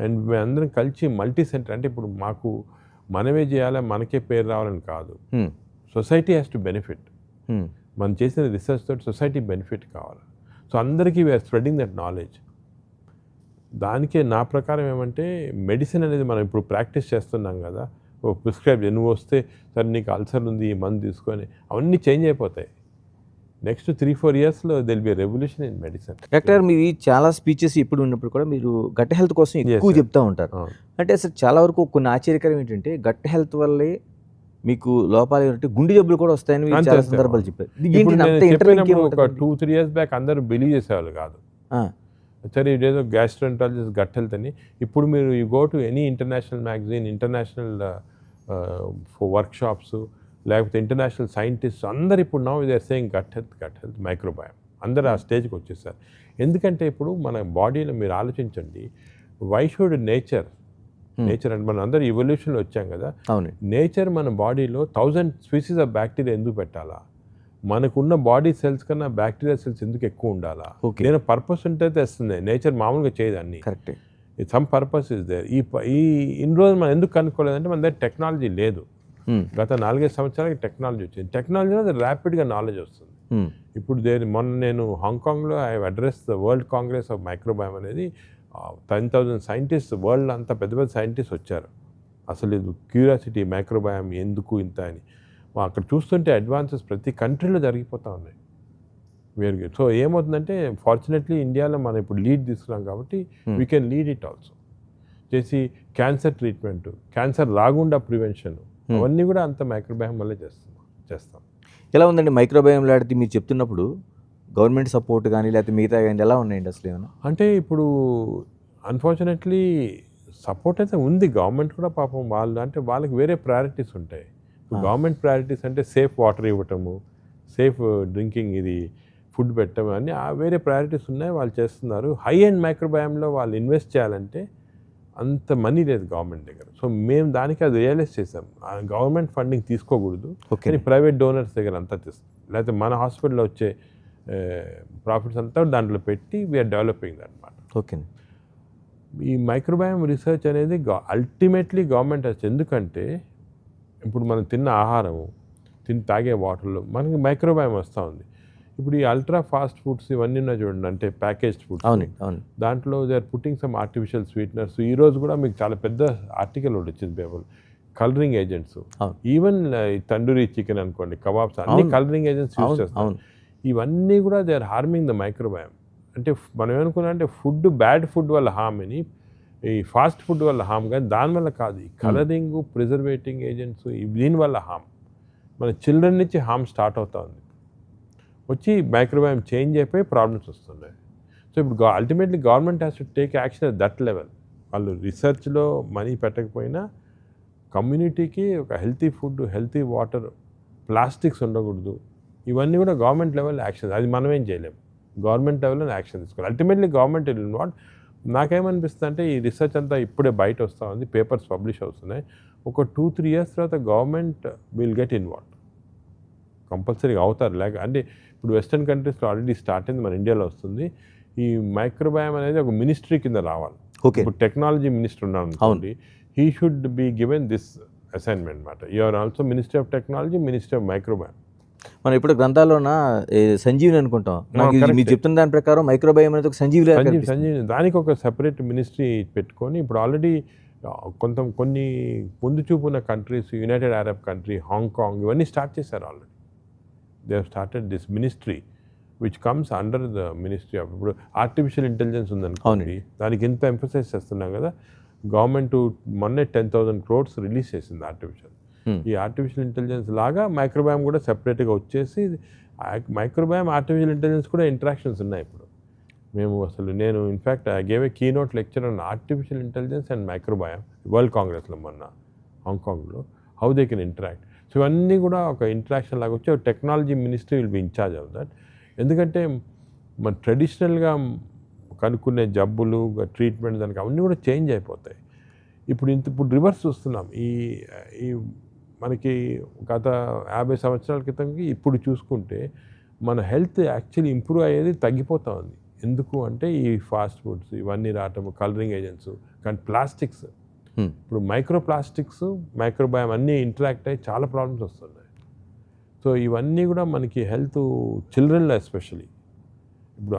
And మేమందరం కలిసి మల్టీ సెంటర్, అంటే ఇప్పుడు మనమే చేయాలి, మనకే పేరు రావాలని కాదు. Society has to benefit. మనం చేసిన రీసెర్చ్ తోటి సొసైటీ బెనిఫిట్ కావాలి. సో అందరికీ వీఆర్ స్ప్రెడింగ్ దట్ నాలెడ్జ్. దానికే నా ప్రకారం ఏమంటే మెడిసిన్ అనేది మనం ఇప్పుడు ప్రాక్టీస్ చేస్తున్నాం కదా, ప్రిస్క్రైబ్ నువ్వు వస్తే సరే నీకు అల్సర్ ఉంది ఈ మందు తీసుకొని, అవన్నీ చేంజ్ అయిపోతాయి. నెక్స్ట్ 3-4 ఇయర్స్లో there'll be revolution in medicine. Doctor మీవి చాలా స్పీచెస్ ఇప్పుడు ఉన్నప్పుడు కూడా మీరు గట్ హెల్త్ కోసం ఎక్కువ చెప్తూ ఉంటారు. అంటే అసలు చాలా వరకు కొన్ని ఆశ్చర్యకరం ఏంటంటే గట్ హెల్త్ వల్లే మీకు లోపాలు ఏంటంటే గుండె జబ్బులు కూడా వస్తాయని చాలా సందర్భాలు చెప్పారు. ఒక 2-3 ఇయర్స్ బ్యాక్ అందరూ బిలీవ్ చేసేవాళ్ళు కాదు. సరే ఇదేదో గ్యాస్ట్రోఎంట్రాలజిస్ట్ గట్ హెల్త్ అని. ఇప్పుడు మీరు you go to any international magazine, international workshops, లేకపోతే ఇంటర్నేషనల్ సైంటిస్ట్ అందరు ఇప్పుడు now they are saying gut health microbiome. అందరూ ఆ స్టేజ్కి వచ్చేసారు. ఎందుకంటే ఇప్పుడు మన బాడీలో మీరు ఆలోచించండి, వై షుడ్ నేచర్ అంటే మనం అందరూ ఎవల్యూషన్లో వచ్చాం కదా, నేచర్ మన బాడీలో 1000 స్పీసీస్ ఆఫ్ బ్యాక్టీరియా ఎందుకు పెట్టాలా? మనకున్న బాడీ సెల్స్ కన్నా బ్యాక్టీరియా సెల్స్ ఎందుకు ఎక్కువ ఉండాలా? నేను పర్పస్ ఉంటే తెస్తుంది. నేచర్ మామూలుగా చేయదు అన్ని, సమ్ పర్పస్ ఇస్ దేర్. ఇన్ని రోజులు మనం ఎందుకు కనుక్కోలేదంటే మన దగ్గర టెక్నాలజీ లేదు. గత 4-5 సంవత్సరాలకి టెక్నాలజీ వచ్చింది. టెక్నాలజీలో ర్యాపిడ్గా నాలెడ్జ్ వస్తుంది. ఇప్పుడు మొన్న నేను హాంకాంగ్లో I address the world congress of microbiome అనేది 10,000 సైంటిస్ట్, వరల్డ్ అంతా పెద్ద పెద్ద సైంటిస్ట్ వచ్చారు. అసలు ఇది క్యూరియాసిటీ మైక్రోబయామ్ ఎందుకు ఇంత అని అక్కడ చూస్తుంటే అడ్వాన్సెస్ ప్రతి కంట్రీలో జరిగిపోతూ ఉన్నాయి. వేరు. సో ఏమవుతుందంటే ఫార్చునేట్లీ ఇండియాలో మనం ఇప్పుడు లీడ్ తీసుకున్నాం కాబట్టి we can lead it also. చేసి క్యాన్సర్ ట్రీట్మెంట్, క్యాన్సర్ రాకుండా ప్రివెన్షన్, అవన్నీ కూడా అంత మైక్రోబయామ్ వల్లే చేస్తాం. ఎలా ఉందండి మైక్రోబయామ్ లాంటిది మీరు చెప్తున్నప్పుడు గవర్నమెంట్ సపోర్ట్ కానీ లేకపోతే మిగతా కానీ ఎలా ఉన్నాయండి అసలు ఏమైనా? అంటే ఇప్పుడు అన్ఫార్చునేట్లీ సపోర్ట్ అయితే ఉంది. గవర్నమెంట్ కూడా పాపం వాళ్ళకి వేరే ప్రయారిటీస్ ఉంటాయి. గవర్నమెంట్ ప్రయారిటీస్ అంటే సేఫ్ వాటర్ ఇవ్వటము, సేఫ్ డ్రింకింగ్, ఇది ఫుడ్ పెట్టడం అని వేరే ప్రయారిటీస్ ఉన్నాయి, వాళ్ళు చేస్తున్నారు. హై అండ్ మైక్రోబయామ్లో వాళ్ళు ఇన్వెస్ట్ చేయాలంటే అంత మనీ లేదు గవర్నమెంట్ దగ్గర. సో మేము దానికి అది రియలైజ్ చేసాం, గవర్నమెంట్ ఫండింగ్ తీసుకోకూడదు, కానీ ప్రైవేట్ డోనర్స్ దగ్గర అంతా తీస్తాం. లేకపోతే మన హాస్పిటల్లో వచ్చే ప్రాఫిట్స్ అంతా దాంట్లో పెట్టి వీఆర్ డెవలపింగ్ అనమాట. ఓకే. ఈ మైక్రోబయామ్ రీసెర్చ్ అనేది అల్టిమేట్లీ గవర్నమెంట్ వచ్చి, ఎందుకంటే ఇప్పుడు మనం తిన్న ఆహారము, తాగే వాటర్లో మనకి మైక్రోబయామ్ వస్తూ ఉంది. ఇప్పుడు ఈ అల్ట్రా ఫాస్ట్ ఫుడ్స్ ఇవన్నీ ఉన్నాయి చూడండి, అంటే ప్యాకేజ్డ్ ఫుడ్స్, దాంట్లో they are putting some artificial sweeteners. ఈరోజు కూడా మీకు చాలా పెద్ద ఆర్టికల్ ఒకటి వచ్చింది paper, colouring agents. Even tandoori chicken అనుకోండి, కబాబ్స్, అన్ని కలరింగ్ ఏజెంట్స్ యూజ్ చేస్తాం. ఇవన్నీ కూడా they are harming the microbiome. అంటే మనం ఏమనుకున్నాం అంటే బ్యాడ్ ఫుడ్ వల్ల హామ్ అని, ఈ ఫాస్ట్ ఫుడ్ వల్ల హామ్, కానీ దానివల్ల కాదు. ఈ కలరింగ్, ప్రిజర్వేటింగ్ ఏజెంట్స్, దీనివల్ల హామ్. మన చిల్డ్రన్ నుంచి హామ్ స్టార్ట్ అవుతా ఉంది. వచ్చి మైక్రోబయామ్ చేంజ్ అయిపోయి ప్రాబ్లమ్స్ వస్తున్నాయి. సో ఇప్పుడు ultimately government has to take action at that level. వాళ్ళు రీసెర్చ్లో మనీ పెట్టకపోయినా కమ్యూనిటీకి ఒక healthy food, healthy water, plastics ఉండకూడదు, ఇవన్నీ కూడా గవర్నమెంట్ లెవెల్ యాక్షన్. అది మనం ఏం చేయలేము, గవర్నమెంట్ లెవెల్లో యాక్షన్ తీసుకోవాలి. Ultimately government will not. నాకేమనిపిస్తుంది అంటే ఈ రీసెర్చ్ అంతా ఇప్పుడే బయట వస్తూ ఉంది, పేపర్స్ పబ్లిష్ అవుతున్నాయి. ఒక 2-3 years తర్వాత గవర్నమెంట్ విల్ గెట్ ఇన్వాల్వ్, కంపల్సరీగా అవుతారు. లేక అంటే ఇప్పుడు వెస్టర్న్ కంట్రీస్లో ఆల్రెడీ స్టార్ట్ అయింది, మన ఇండియాలో వస్తుంది. ఈ మైక్రోబయామ్ అనేది ఒక మినిస్ట్రీ కింద రావాలి. ఓకే, ఇప్పుడు టెక్నాలజీ మినిస్టర్ ఉన్నాను అనుకోండి, he should be given this assignment అనమాట. You are also ministry of technology, ministry of microbiome. మనం ఇప్పుడు గ్రంథాల్లోన సంజీవిని అనుకుంటాం. నాకు correct. మీరు చెప్తున్న దాని ప్రకారం మైక్రోబయోమ్ అనేది ఒక సంజీవ్ దానికి ఒక సెపరేట్ మినిస్ట్రీ పెట్టుకొని ఇప్పుడు ఆల్రెడీ కొన్ని ముందు చూపు ఉన్న countries, United Arab country, Hong Kong, ఇవన్నీ స్టార్ట్ చేశారు already. They have started this ministry which comes under the ministry of. ఇప్పుడు ఆర్టిఫిషియల్ ఇంటెలిజెన్స్ ఉందనుకోండి, దానికి ఎంత ఎంఫసైజ్ చేస్తున్నాం కదా. గవర్నమెంట్ మొన్నే 10,000 crores రిలీజ్ చేసింది ఆర్టిఫిషియల్. ఈ ఆర్టిఫిషియల్ ఇంటెలిజెన్స్ లాగా మైక్రోబయామ్ కూడా సెపరేట్గా వచ్చేసి, మైక్రోబయామ్ ఆర్టిఫిషియల్ ఇంటెలిజెన్స్ కూడా ఇంటరాక్షన్స్ ఉన్నాయి ఇప్పుడు. నేను in fact I gave a keynote lecture on artificial intelligence and microbiome world కాంగ్రెస్లో మొన్న హాంకాంగ్లో, how they can interact. So ఇవన్నీ కూడా ఒక ఇంటరాక్షన్ లాగా వచ్చి technology ministry will be in charge of that. ఎందుకంటే మన ట్రెడిషనల్గా కనుక్కునే జబ్బులు, ట్రీట్మెంట్, దానికి అవన్నీ కూడా చేంజ్ అయిపోతాయి. ఇప్పుడు రివర్స్ చూస్తున్నాం. ఈ మనకి గత 50 సంవత్సరాల క్రితంకి ఇప్పుడు చూసుకుంటే మన హెల్త్ యాక్చువల్లీ ఇంప్రూవ్ అయ్యేది తగ్గిపోతూ ఉంది. ఎందుకు అంటే ఈ ఫాస్ట్ ఫుడ్స్ ఇవన్నీ రావటము, కలరింగ్ ఏజెంట్స్, కానీ ప్లాస్టిక్స్, ఇప్పుడు మైక్రో ప్లాస్టిక్స్, మైక్రోబయామ్ అన్నీ ఇంటరాక్ట్ అయ్యి చాలా ప్రాబ్లమ్స్ వస్తున్నాయి. సో ఇవన్నీ కూడా మనకి హెల్త్ చిల్డ్రన్లో ఎస్పెషలీ,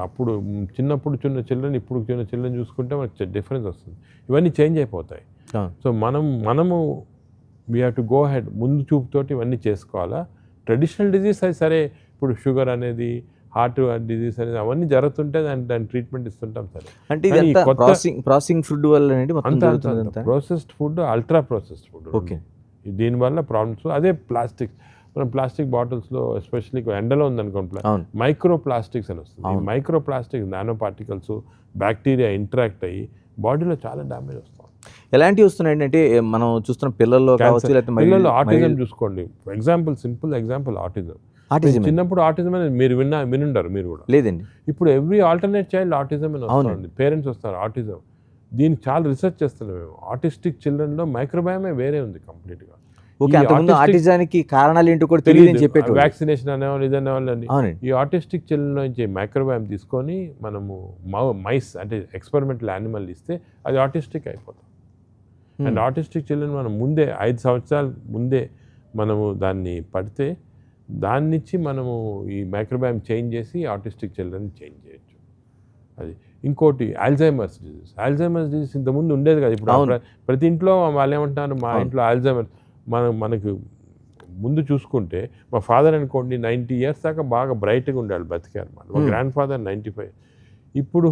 అప్పుడు చిన్నప్పుడు చిన్న చిల్డ్రన్, ఇప్పుడు చిన్న చిల్డ్రన్ చూసుకుంటే మనకి డిఫరెన్స్ వస్తుంది. ఇవన్నీ చేంజ్ అయిపోతాయి. సో మనము we have to go head, ముందు చూపుతోటి ఇవన్నీ చేసుకోవాలా. ట్రెడిషనల్ డిజీజ్ అది సరే, ఇప్పుడు షుగర్ అనేది, హార్ట్ డిజీజ్ అనేది అవన్నీ జరుగుతుంటే దాని ట్రీట్మెంట్ ఇస్తుంటాం సరే. అంటే ప్రాసెసింగ్ ఫుడ్ వల్ల processed food, ultra processed food, okay, దీనివల్ల ప్రాబ్లమ్స్. అదే ప్లాస్టిక్, మనం ప్లాస్టిక్ బాటిల్స్లో ఎస్పెషల్లీ ఎండలో ఉందనుకోండి, మైక్రో ప్లాస్టిక్స్ అని వస్తుంది. Micro plastic, nano particles, bacteria interact అయ్యి బాడీలో చాలా డ్యామేజ్ వస్తుంది. ఎలాంటివి వస్తున్నాయి అంటే మనం చూస్తున్న పిల్లల్లో కావచ్చు, పిల్లల్లో ఆటిజం చూసుకోండి. Simple example autism. చిన్నప్పుడు ఆటిజం అనేది మీరు వినుంటారు మీరు కూడా. లేదండి, ఇప్పుడు ఎవ్రీ ఆల్టర్నేట్ చైల్డ్ ఆటిజం అని వస్తుంది. పేరెంట్స్ వస్తారు ఆటిజం. దీనికి చాలా రీసెర్చ్ చేస్తున్నాం మేము. ఆటిస్టిక్ చిల్డ్రన్లో మైక్రోబయామే వేరే ఉంది కంప్లీట్గా. ఓకే, అంతకుముందు ఆటిజానికి కారణాలు ఏంటో కూడా తెలియదు చెప్పేది. వ్యాక్సినేషన్ అనేవాళ్ళు, ఇది అనేవాళ్ళు అండి. ఈ ఆటిస్టిక్ చిల్డ్రన్ నుంచి మైక్రోబయామ్ తీసుకొని మనము మైస్ అంటే ఎక్స్పెరిమెంటల్ యానిమల్ ఇస్తే అది ఆటిస్టిక్ అయిపోతుంది. అండ్ ఆటిస్టిక్ చిల్డ్రన్ మనం ముందే 5 సంవత్సరాల ముందే మనము దాన్ని పడితే దాని నుంచి మనము ఈ మైక్రోబయామ్ చేంజ్ చేసి ఆటిస్టిక్ చిల్డ్రన్ చేంజ్ చేయొచ్చు. అది ఇంకోటి ఆల్జైమర్స్ డిజీజ్ ఇంతకుముందు ఉండేది కదా. ఇప్పుడు ప్రతి ఇంట్లో వాళ్ళు ఏమంటున్నారు, మా ఇంట్లో ఆల్జైమర్స్. మనకు ముందు చూసుకుంటే మా ఫాదర్ అనుకోండి 90 years దాకా బాగా బ్రైట్గా ఉండాలి, బతికారు. మా గ్రాండ్ ఫాదర్ 95. ఇప్పుడు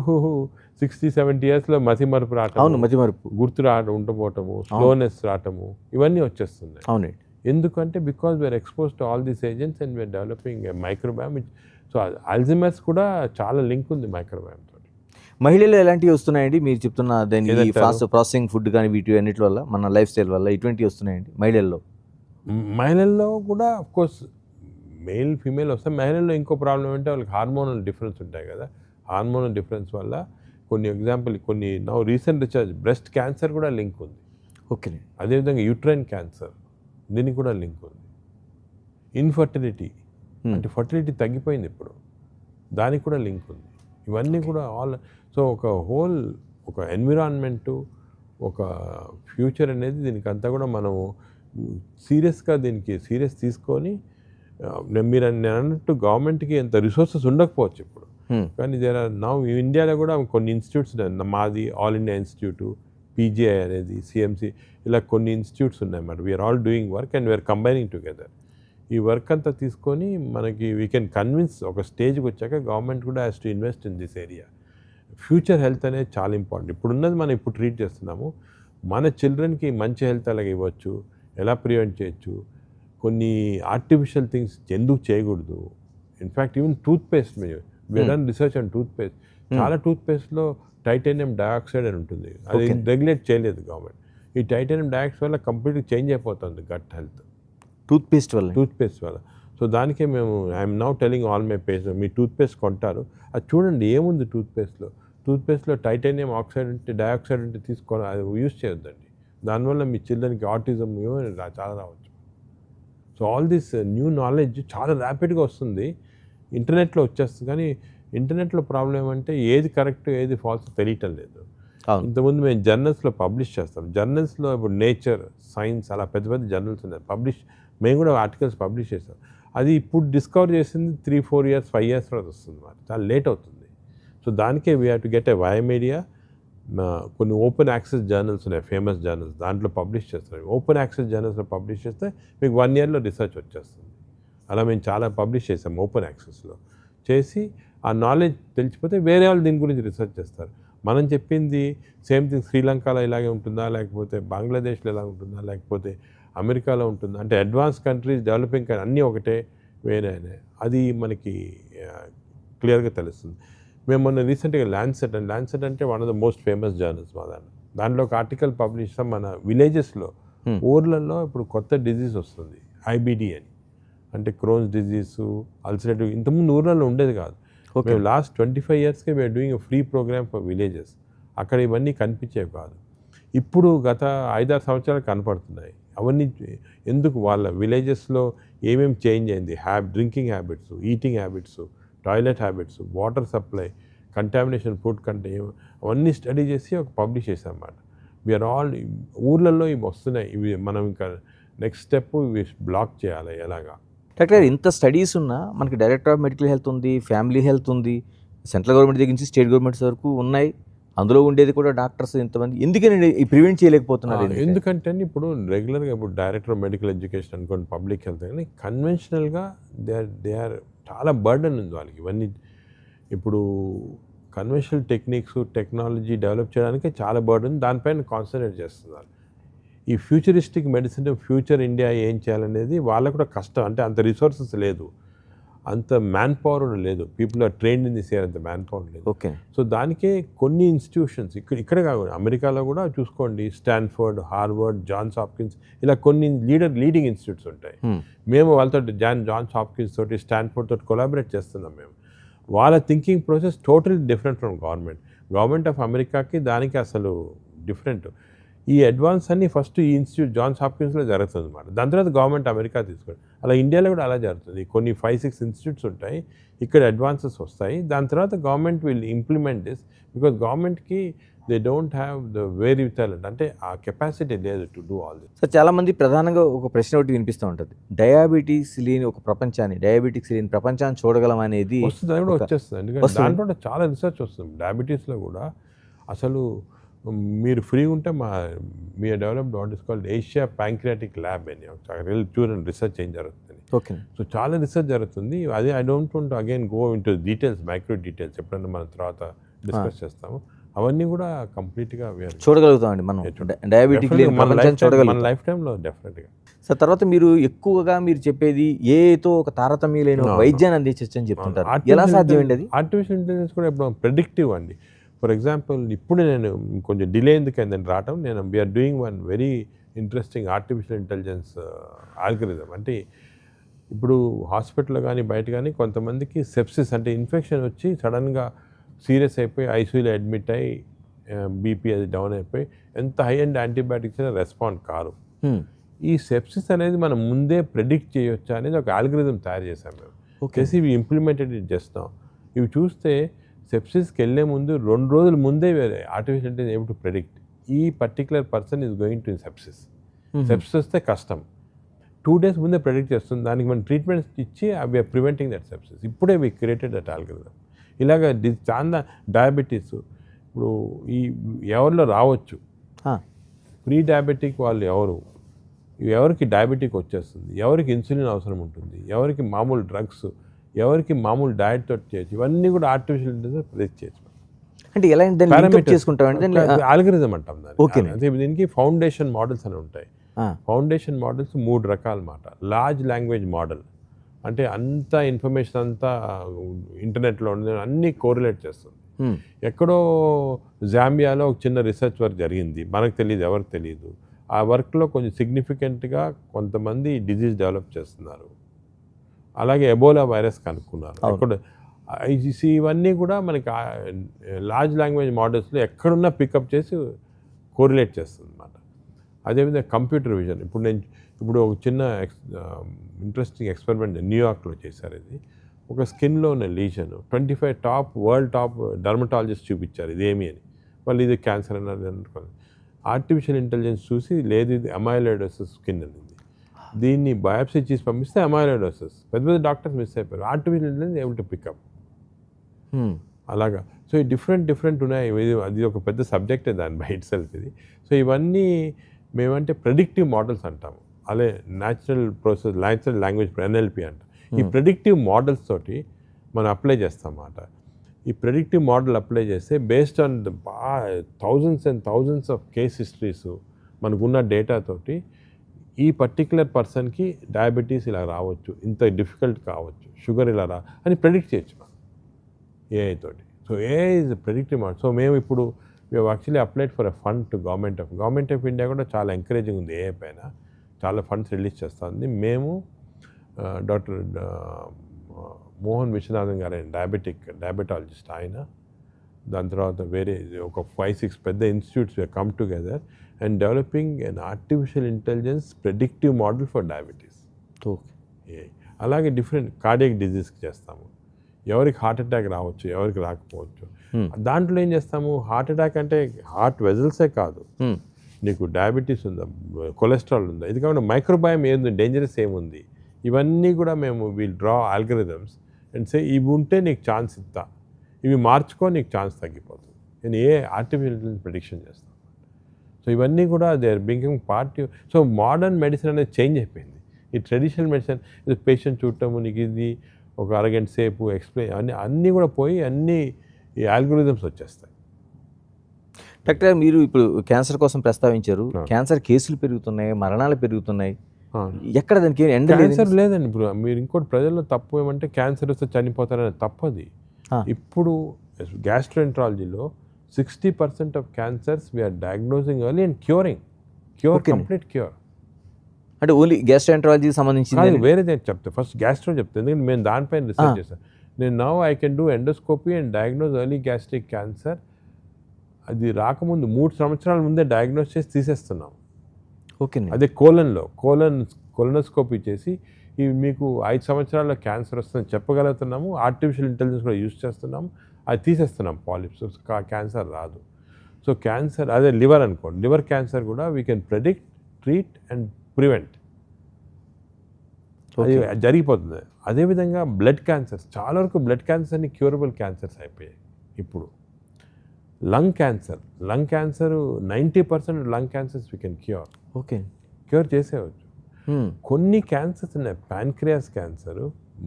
60-70 yearsలో మతిమరుపు రావటం, గుర్తు ఉండపోవటము, స్లోనెస్ రావటము, ఇవన్నీ వచ్చేస్తున్నాయి. అవునండి. ఎందుకంటే because we are expose to all these agents and we are developing a microbiome. So Alzheimer's కూడా చాలా లింక్ ఉంది మైక్రోబయామ్ తోటి. మహిళలు ఎలాంటివి వస్తున్నాయండి మీరు చెప్తున్న దాన్ని ఫాస్ట్ ప్రాసెసింగ్ ఫుడ్ కానీ వీటి అన్నిటి వల్ల, మన లైఫ్ స్టైల్ వల్ల ఇటువంటివి వస్తున్నాయండి మహిళల్లో కూడా అఫ్కోర్స్ మేల్ ఫీమేల్ వస్తాయి. మహిళల్లో ఇంకో ప్రాబ్లం ఏంటంటే వాళ్ళకి హార్మోనల్ డిఫరెన్స్ ఉంటాయి కదా. హార్మోనల్ డిఫరెన్స్ వల్ల కొన్ని now recent research breast cancer కూడా లింక్ ఉంది. ఓకే, అదేవిధంగా యూట్రైన్ క్యాన్సర్, దీనికి కూడా లింక్ ఉంది. ఇన్ఫర్టిలిటీ అంటే ఫర్టిలిటీ తగ్గిపోయింది ఇప్పుడు, దానికి కూడా లింక్ ఉంది. ఇవన్నీ కూడా సో ఒక ఎన్విరాన్మెంటు, ఒక ఫ్యూచర్ అనేది దీనికి అంతా కూడా మనము సీరియస్ తీసుకొని, నేను అన్నట్టు గవర్నమెంట్కి ఎంత రిసోర్సెస్ ఉండకపోవచ్చు ఇప్పుడు, కానీ నౌ ఇండియాలో కూడా కొన్ని ఇన్స్టిట్యూట్స్, మాది ఆల్ ఇండియా ఇన్స్టిట్యూటు, పీజీఐ అనేది, సిఎంసి, ఇలా కొన్ని ఇన్స్టిట్యూట్స్ ఉన్నాయి మరి. We are all doing work and we are combining together. ఈ వర్క్ అంతా తీసుకొని మనకి వీ కెన్ కన్విన్స్. ఒక స్టేజ్కి వచ్చాక గవర్నమెంట్ కూడా has to invest in this area. Future health అనేది చాలా ఇంపార్టెంట్. ఇప్పుడున్నది మనం ఇప్పుడు ట్రీట్ చేస్తున్నాము. మన చిల్డ్రన్కి మంచి హెల్త్ అలాగే ఇవ్వచ్చు, ఎలా ప్రివెంట్ చేయొచ్చు, కొన్ని ఆర్టిఫిషియల్ థింగ్స్ ఎందుకు చేయకూడదు, in fact even toothpaste we done research on toothpaste. చాలా టూత్పేస్ట్లో టైటానియం డయాక్సైడ్ అని ఉంటుంది, అది రెగ్యులేట్ చేయలేదు గవర్నమెంట్. ఈ టైటానియం డయాక్సైడ్ వల్ల కంప్లీట్గా చేంజ్ అయిపోతుంది గట్ హెల్త్ టూత్పేస్ట్ వల్ల. సో దానికే మేము I'm now telling all my patients, me toothpaste కొంటారు అది చూడండి ఏముంది టూత్పేస్ట్లో టైటానియం ఆక్సైడ్ ఉంటే డయాక్సైడ్ ఉంటే తీసుకోవాలి, అది యూజ్ చేయొద్దండి. దానివల్ల మీ చిల్డ్రన్కి ఆటిజం చాలా రావచ్చు. So all this new knowledge చాలా ర్యాపిడ్గా వస్తుంది, ఇంటర్నెట్లో వచ్చేస్తుంది. కానీ ఇంటర్నెట్లో ప్రాబ్లం ఏమంటే ఏది కరెక్ట్ ఏది ఫాల్స్ తెలియటం లేదు. ఇంతకుముందు మేము జర్నల్స్లో పబ్లిష్ చేస్తాం. జర్నల్స్లో ఇప్పుడు నేచర్, సైన్స్ అలా పెద్ద పెద్ద జర్నల్స్ ఉన్నాయి, మేము కూడా ఆర్టికల్స్ పబ్లిష్ చేస్తాం. అది ఇప్పుడు డిస్కవర్ చేసింది 3-4 years 5 years తర్వాత వస్తుంది, మరి చాలా లేట్ అవుతుంది. సో దానికే we have to get a వైమీడియా. కొన్ని ఓపెన్ యాక్సెస్ జర్నల్స్ ఉన్నాయి, ఫేమస్ జర్నల్స్, దాంట్లో పబ్లిష్ చేస్తారు. ఓపెన్ యాక్సెస్ జర్నల్స్లో పబ్లిష్ చేస్తే మీకు 1 yearలో రీసెర్చ్ వచ్చేస్తుంది. అలా మేము చాలా పబ్లిష్ చేసాం ఓపెన్ యాక్సెస్లో చేసి, ఆ నాలెడ్జ్ తెలిసిపోతే వేరే వాళ్ళు దీని గురించి రీసెర్చ్ చేస్తారు. మనం చెప్పింది సేమ్ థింగ్ శ్రీలంకలో ఇలాగే ఉంటుందా, లేకపోతే బంగ్లాదేశ్లో ఎలా ఉంటుందా, లేకపోతే అమెరికాలో ఉంటుందా అంటే అడ్వాన్స్ కంట్రీస్, డెవలపింగ్ కంట్రీ అన్నీ ఒకటే వేరే, అది మనకి క్లియర్గా తెలుస్తుంది. మేము మొన్న రీసెంట్గా ల్యాన్సెట్ అంటే one of the most famous journals మా దాంట్లో ఒక ఆర్టికల్ పబ్లిష్ చేస్తాం. మన విలేజెస్లో ఊర్లలో ఇప్పుడు కొత్త డిజీజ్ వస్తుంది, IBD అని, అంటే క్రోన్స్ డిజీజు, అల్సరేటివ్. ఇంతకుముందు ఊర్లలో ఉండేది కాదు. మేము లాస్ట్ 25 yearsకే we are doing a free programme for villages. అక్కడ ఇవన్నీ కనిపించేవి కాదు, ఇప్పుడు గత 5-6 సంవత్సరాలు కనపడుతున్నాయి. అవన్నీ ఎందుకు, వాళ్ళ విలేజెస్లో ఏమేమి చేంజ్ అయింది, drinking habits, eating habits, toilet habits, water supply, contamination, food అవన్నీ స్టడీ చేసి ఒక పబ్లిష్ చేసాం అన్నమాట. వీఆర్ ఆల్ ఊర్లలో ఇవి వస్తున్నాయి, ఇవి మనం ఇంకా నెక్స్ట్ స్టెప్ ఇవి బ్లాక్ చేయాలి ఎలాగా. డాక్టర్ ఇంత స్టడీస్ ఉన్నా మనకి డైరెక్టర్ ఆఫ్ మెడికల్ హెల్త్ ఉంది, ఫ్యామిలీ హెల్త్ ఉంది, సెంట్రల్ గవర్నమెంట్ దగ్గర నుంచి స్టేట్ గవర్నమెంట్స్ వరకు ఉన్నాయి, అందులో ఉండేది కూడా డాక్టర్స్ ఇంతమంది. ఎందుకని ప్రివెంట్ చేయలేకపోతున్నారు? ఎందుకంటే ఇప్పుడు రెగ్యులర్గా ఇప్పుడు డైరెక్టర్ ఆఫ్ మెడికల్ ఎడ్యుకేషన్ అనుకోండి, పబ్లిక్ హెల్త్, కానీ కన్వెన్షనల్గా దే ఆర్ చాలా బర్డన్ ఉంది వాళ్ళకి. ఇవన్నీ ఇప్పుడు కన్వెన్షనల్ టెక్నిక్స్, టెక్నాలజీ డెవలప్ చేయడానికి చాలా బర్డన్, దానిపైన కాన్సన్ట్రేట్ చేస్తున్నారు. ఈ ఫ్యూచరిస్టిక్ మెడిసిన్, ఫ్యూచర్ ఇండియా ఏం చేయాలనేది వాళ్ళకు కూడా కష్టం. అంటే అంత రిసోర్సెస్ లేదు, అంత మ్యాన్ పవర్ లేదు, people are trained in this year, అంత మ్యాన్ పవర్ లేదు. ఓకే. సో దానికే కొన్ని ఇన్స్టిట్యూషన్స్ ఇక్కడ కాకుండా అమెరికాలో కూడా చూసుకోండి, స్టాన్ఫర్డ్, హార్వర్డ్, జాన్స్ హాప్కిన్స్, ఇలా కొన్ని లీడింగ్ ఇన్స్టిట్యూట్స్ ఉంటాయి. మేము వాళ్ళతో జాన్స్ హాప్కిన్స్ తోటి, స్టాన్ఫర్డ్ తోటి కొలాబరేట్ చేస్తున్నాం మేము. వాళ్ళ thinking process totally different from government of అమెరికాకి దానికి అసలు డిఫరెంట్. ఈ అడ్వాన్స్ అన్ని ఫస్ట్ ఈ ఇన్స్టిట్యూట్ జాన్స్ హాప్కిన్స్లో జరుగుతుంది అన్నమాట, దాని తర్వాత గవర్నమెంట్ అమెరికా తీసుకోండి. అలా ఇండియాలో కూడా అలా జరుగుతుంది. కొన్ని 5-6 ఇన్స్టిట్యూట్స్ ఉంటాయి, ఇక్కడ అడ్వాన్సెస్ వస్తాయి, దాని తర్వాత government will implement this, because గవర్నమెంట్కి they don't have the very talent, అంటే ఆ కెపాసిటీ లేదు to do all this. So చాలామంది ప్రధానంగా ఒక ప్రశ్న ఒకటి వినిపిస్తూ ఉంటుంది, డయాబెటీస్ లేని ప్రపంచాన్ని చూడగలం అనేది వస్తుంది, అది కూడా వచ్చేస్తుంది. ఎందుకంటే దాంట్లో చాలా రీసెర్చ్ వస్తుంది. డయాబెటీస్లో కూడా అసలు మీరు ఫ్రీ ఉంటే మీ developed what is called Asia pancreatic lab అని చూడండి, రీసెర్చ్ ఏం జరుగుతుంది. ఓకే. సో చాలా రీసెర్చ్ జరుగుతుంది. అదే I don't want again go into details, micro details, ఎప్పుడైనా మనం తర్వాత డిస్కస్ చేస్తాము. అవన్నీ కూడా కంప్లీట్గా చూడగలుగుతామండి మనం, డయాబెటిక్ మన లైఫ్ టైంలో డెఫినెట్గా. సో తర్వాత మీరు ఎక్కువగా మీరు చెప్పేది ఏతో ఒక తారతమ్యం లేని వైద్యాన్ని అందించవచ్చు అని చెప్తుంటారు, ఎలా సాధ్యమండి అది? ఆర్టిఫిషియల్ ఇంటెలిజెన్స్ కూడా ఇప్పుడు ప్రెడిక్టివ్ అండి. ఫర్ ఎగ్జాంపుల్ ఇప్పుడు నేను కొంచెం డిలే ఎందుకైందని రావటం, we are doing one very interesting artificial intelligence algorithm. అంటే ఇప్పుడు హాస్పిటల్లో కానీ బయట కానీ కొంతమందికి సెప్సిస్ అంటే ఇన్ఫెక్షన్ వచ్చి సడన్గా సీరియస్ అయిపోయి ఐసీయూలో అడ్మిట్ అయ్యి బీపీ అది డౌన్ అయిపోయి ఎంత హై అండ్ యాంటీబయాటిక్స్ అయినా రెస్పాండ్ కారు. ఈ సెప్సిస్ అనేది మనం ముందే ప్రెడిక్ట్ చేయొచ్చా అనేది ఒక ఆల్గరిథం తయారు చేశాం మేము. చేసి ఇవి ఇంప్లిమెంటెడ్ చేస్తాం. ఇవి చూస్తే సెప్సిస్కి వెళ్ళే ముందు 2 రోజుల ముందే వేరే artificial intelligence able to predict ఈ particular person is going to sepsis. Sepsis వస్తే కష్టం, 2 days ముందే ప్రెడిక్ట్ చేస్తుంది. దానికి మనం ట్రీట్మెంట్స్ ఇచ్చి అవి ఆర్ ప్రివెంటింగ్ దట్ సెప్సిస్. ఇప్పుడే వి క్రియేటెడ్ దట్ ఆల్గరిథం. ఇలాగ చాలా డయాబెటీస్ ఇప్పుడు ఈ ఎవరిలో రావచ్చు, ప్రీ డయాబెటిక్ వాళ్ళు ఎవరికి డయాబెటిక్ వచ్చేస్తుంది, ఎవరికి ఇన్సులిన్ అవసరం ఉంటుంది, ఎవరికి మామూలు డ్రగ్స్, ఎవరికి మామూలు డయట్ తోటి చేయొచ్చు, ఇవన్నీ కూడా ఆర్టిఫిషియల్ ఇంటెలిజెన్స్ ప్రెడిక్ట్ చేయొచ్చు. అంటే ఎలా చేసుకుంటామంటే ఆల్గరిథం అంటాం దాన్ని. అంటే దీనికి ఫౌండేషన్ మోడల్స్ అని ఉంటాయి. ఫౌండేషన్ మోడల్స్ 3 రకాలు అన్నమాట. లార్జ్ లాంగ్వేజ్ మోడల్ అంటే అంత ఇన్ఫర్మేషన్ అంతా ఇంటర్నెట్లో అన్నీ కోరిలేట్ చేస్తుంది. ఎక్కడో జాంబియాలో ఒక చిన్న రీసెర్చ్ వర్క్ జరిగింది, మనకు తెలియదు, ఎవరికి తెలియదు. ఆ వర్క్లో కొంచెం సిగ్నిఫికెంట్గా కొంతమంది డిజీజ్ డెవలప్ చేస్తున్నారు. అలాగే ఎబోలా వైరస్ కనుక్కున్నారు. ఎక్కడ ఇవన్నీ కూడా మనకి లార్జ్ లాంగ్వేజ్ మోడల్స్లో ఎక్కడున్నా పికప్ చేసి కోరిలేట్ చేస్తుంది అన్నమాట. అదేవిధంగా కంప్యూటర్ విజన్. ఇప్పుడు ఒక చిన్న ఇంట్రెస్టింగ్ ఎక్స్పెరిమెంట్ న్యూయార్క్లో చేశారు. ఇది ఒక స్కిన్లో ఉన్న లీజన్ 25 వరల్డ్ టాప్ డర్మటాలజిస్ట్ చూపించారు ఇదేమి అని. వాళ్ళు ఇది క్యాన్సర్ అన్నారు అనుకోండి. ఆర్టిఫిషియల్ ఇంటెలిజెన్స్ చూసి లేదు ఇది అమైలాయిడోసిస్ స్కిన్ అనేది, దీన్ని బయాప్సీ చేసి పంపిస్తే అమైలాయిడోసిస్, పెద్ద పెద్ద డాక్టర్స్ మిస్ అయిపోయారు. Artificial intelligence able to pick up. అలాగా సో ఈ డిఫరెంట్ ఉన్నాయి. అది ఒక పెద్ద సబ్జెక్టే దాని బై ఇట్ సెల్ఫ్ ఇది. సో ఇవన్నీ మేమంటే ప్రెడిక్టివ్ మోడల్స్ అంటాము. అదే న్యాచురల్ లాంగ్వేజ్ NLP అంటాం. ఈ ప్రెడిక్టివ్ మోడల్స్ తోటి మనం అప్లై చేస్తాం అన్నమాట. ఈ ప్రెడిక్టివ్ మోడల్ అప్లై చేస్తే based on thousands of case histories మనకున్న డేటాతోటి ఈ పర్టిక్యులర్ పర్సన్కి డయాబెటీస్ ఇలా రావచ్చు, ఇంత డిఫికల్ట్ కావచ్చు, షుగర్ ఇలా అని ప్రెడిక్ట్ చేయొచ్చు మనం AI తోటి. So AI is predictive model. So మేము ఇప్పుడు actually applied for a fund to government of India కూడా చాలా ఎంకరేజింగ్ ఉంది AI పైన, చాలా ఫండ్స్ రిలీజ్ చేస్తుంది. మేము డాక్టర్ మోహన్ విశ్వనాథన్ గారు డయాబెటాలజిస్ట్ ఆయన, దాని తర్వాత వేరే ఒక 5-6 పెద్ద institutes come together and developing an artificial intelligence predictive model for diabetes. అలాగే డిఫరెంట్ కార్డియాక్ డిజీస్కి చేస్తాము. ఎవరికి హార్ట్ అటాక్ రావచ్చు, ఎవరికి రాకపోవచ్చు. దాంట్లో ఏం చేస్తాము, హార్ట్ అటాక్ అంటే హార్ట్ వెజల్సే కాదు, నీకు డయాబెటీస్ ఉందా, కొలెస్ట్రాల్ ఉందా, ఇది కాకుండా మైక్రోబయామ్ ఏముంది, డేంజరస్ ఏముంది, ఇవన్నీ కూడా మేము will draw algorithms and say ఇవి ఉంటే నీకు ఛాన్స్ ఇస్తా, ఇవి మార్చుకో నీకు ఛాన్స్ తగ్గిపోతుంది. నేను ఆర్టిఫిషియల్ ఇంటెలిజెన్స్ ప్రెడిక్షన్ చేస్తాను. సో ఇవన్నీ కూడా they are becoming part. So modern medicine అనేది చేంజ్ అయిపోయింది. ఈ ట్రెడిషనల్ మెడిసిన్ ఇది పేషెంట్ చూడటము, నీకు ఇది ఒక అరగంట సేపు ఎక్స్ప్లెయిన్ అన్నీ కూడా పోయి అన్నీ ఈ ఆల్గరిథమ్స్ వచ్చేస్తాయి. డాక్టర్ మీరు ఇప్పుడు క్యాన్సర్ కోసం ప్రస్తావించారు. క్యాన్సర్ కేసులు పెరుగుతున్నాయి, మరణాలు పెరుగుతున్నాయి, ఎక్కడ దానికి ఎండ్ క్యాన్సర్ లేదండి. ఇప్పుడు మీరు ఇంకోటి ప్రజల్లో తప్పు ఏమంటే క్యాన్సర్ వస్తే చనిపోతారనే తప్పది. ఇప్పుడు గ్యాస్ట్రోఎంట్రాలజీలో 60% of cancers we are diagnosing early and cure complete cure. అంటే ఓన్లీ గ్యాస్ట్రోఎంట్రాలజీకి సంబంధించి వేరేదే చెప్తా, ఫస్ట్ గ్యాస్ట్రో చెప్తాను, ఎందుకంటే మేము దానిపైన రీసెర్చ్ చేస్తాను. నేను now I can do endoscopy and diagnose early gastric cancer. అది రాకముందు 3 సంవత్సరాల ముందే డయాగ్నోస్ చేసి తీసేస్తున్నాం. ఓకే, అదే కొలనోస్కోపీ చేసి ఇవి మీకు 5 సంవత్సరాల్లో క్యాన్సర్ వస్తుందని చెప్పగలుగుతున్నాము. ఆర్టిఫిషియల్ ఇంటెలిజెన్స్ కూడా యూజ్ చేస్తున్నాము, అది తీసేస్తున్నాం, పాలిప్స్, క్యాన్సర్ రాదు. సో క్యాన్సర్ అదే లివర్ అనుకోండి, లివర్ క్యాన్సర్ కూడా we can predict, treat and prevent, అది జరిగిపోతుంది. అదేవిధంగా బ్లడ్ క్యాన్సర్స్, చాలా వరకు బ్లడ్ క్యాన్సర్స్ అన్ని క్యూరబుల్ క్యాన్సర్స్ అయిపోయాయి. ఇప్పుడు lung cancer 90% lung cancers we can cure చేసేవచ్చు. కొన్ని క్యాన్సర్స్ ఉన్నాయి, ప్యాన్క్రియాస్ క్యాన్సరు,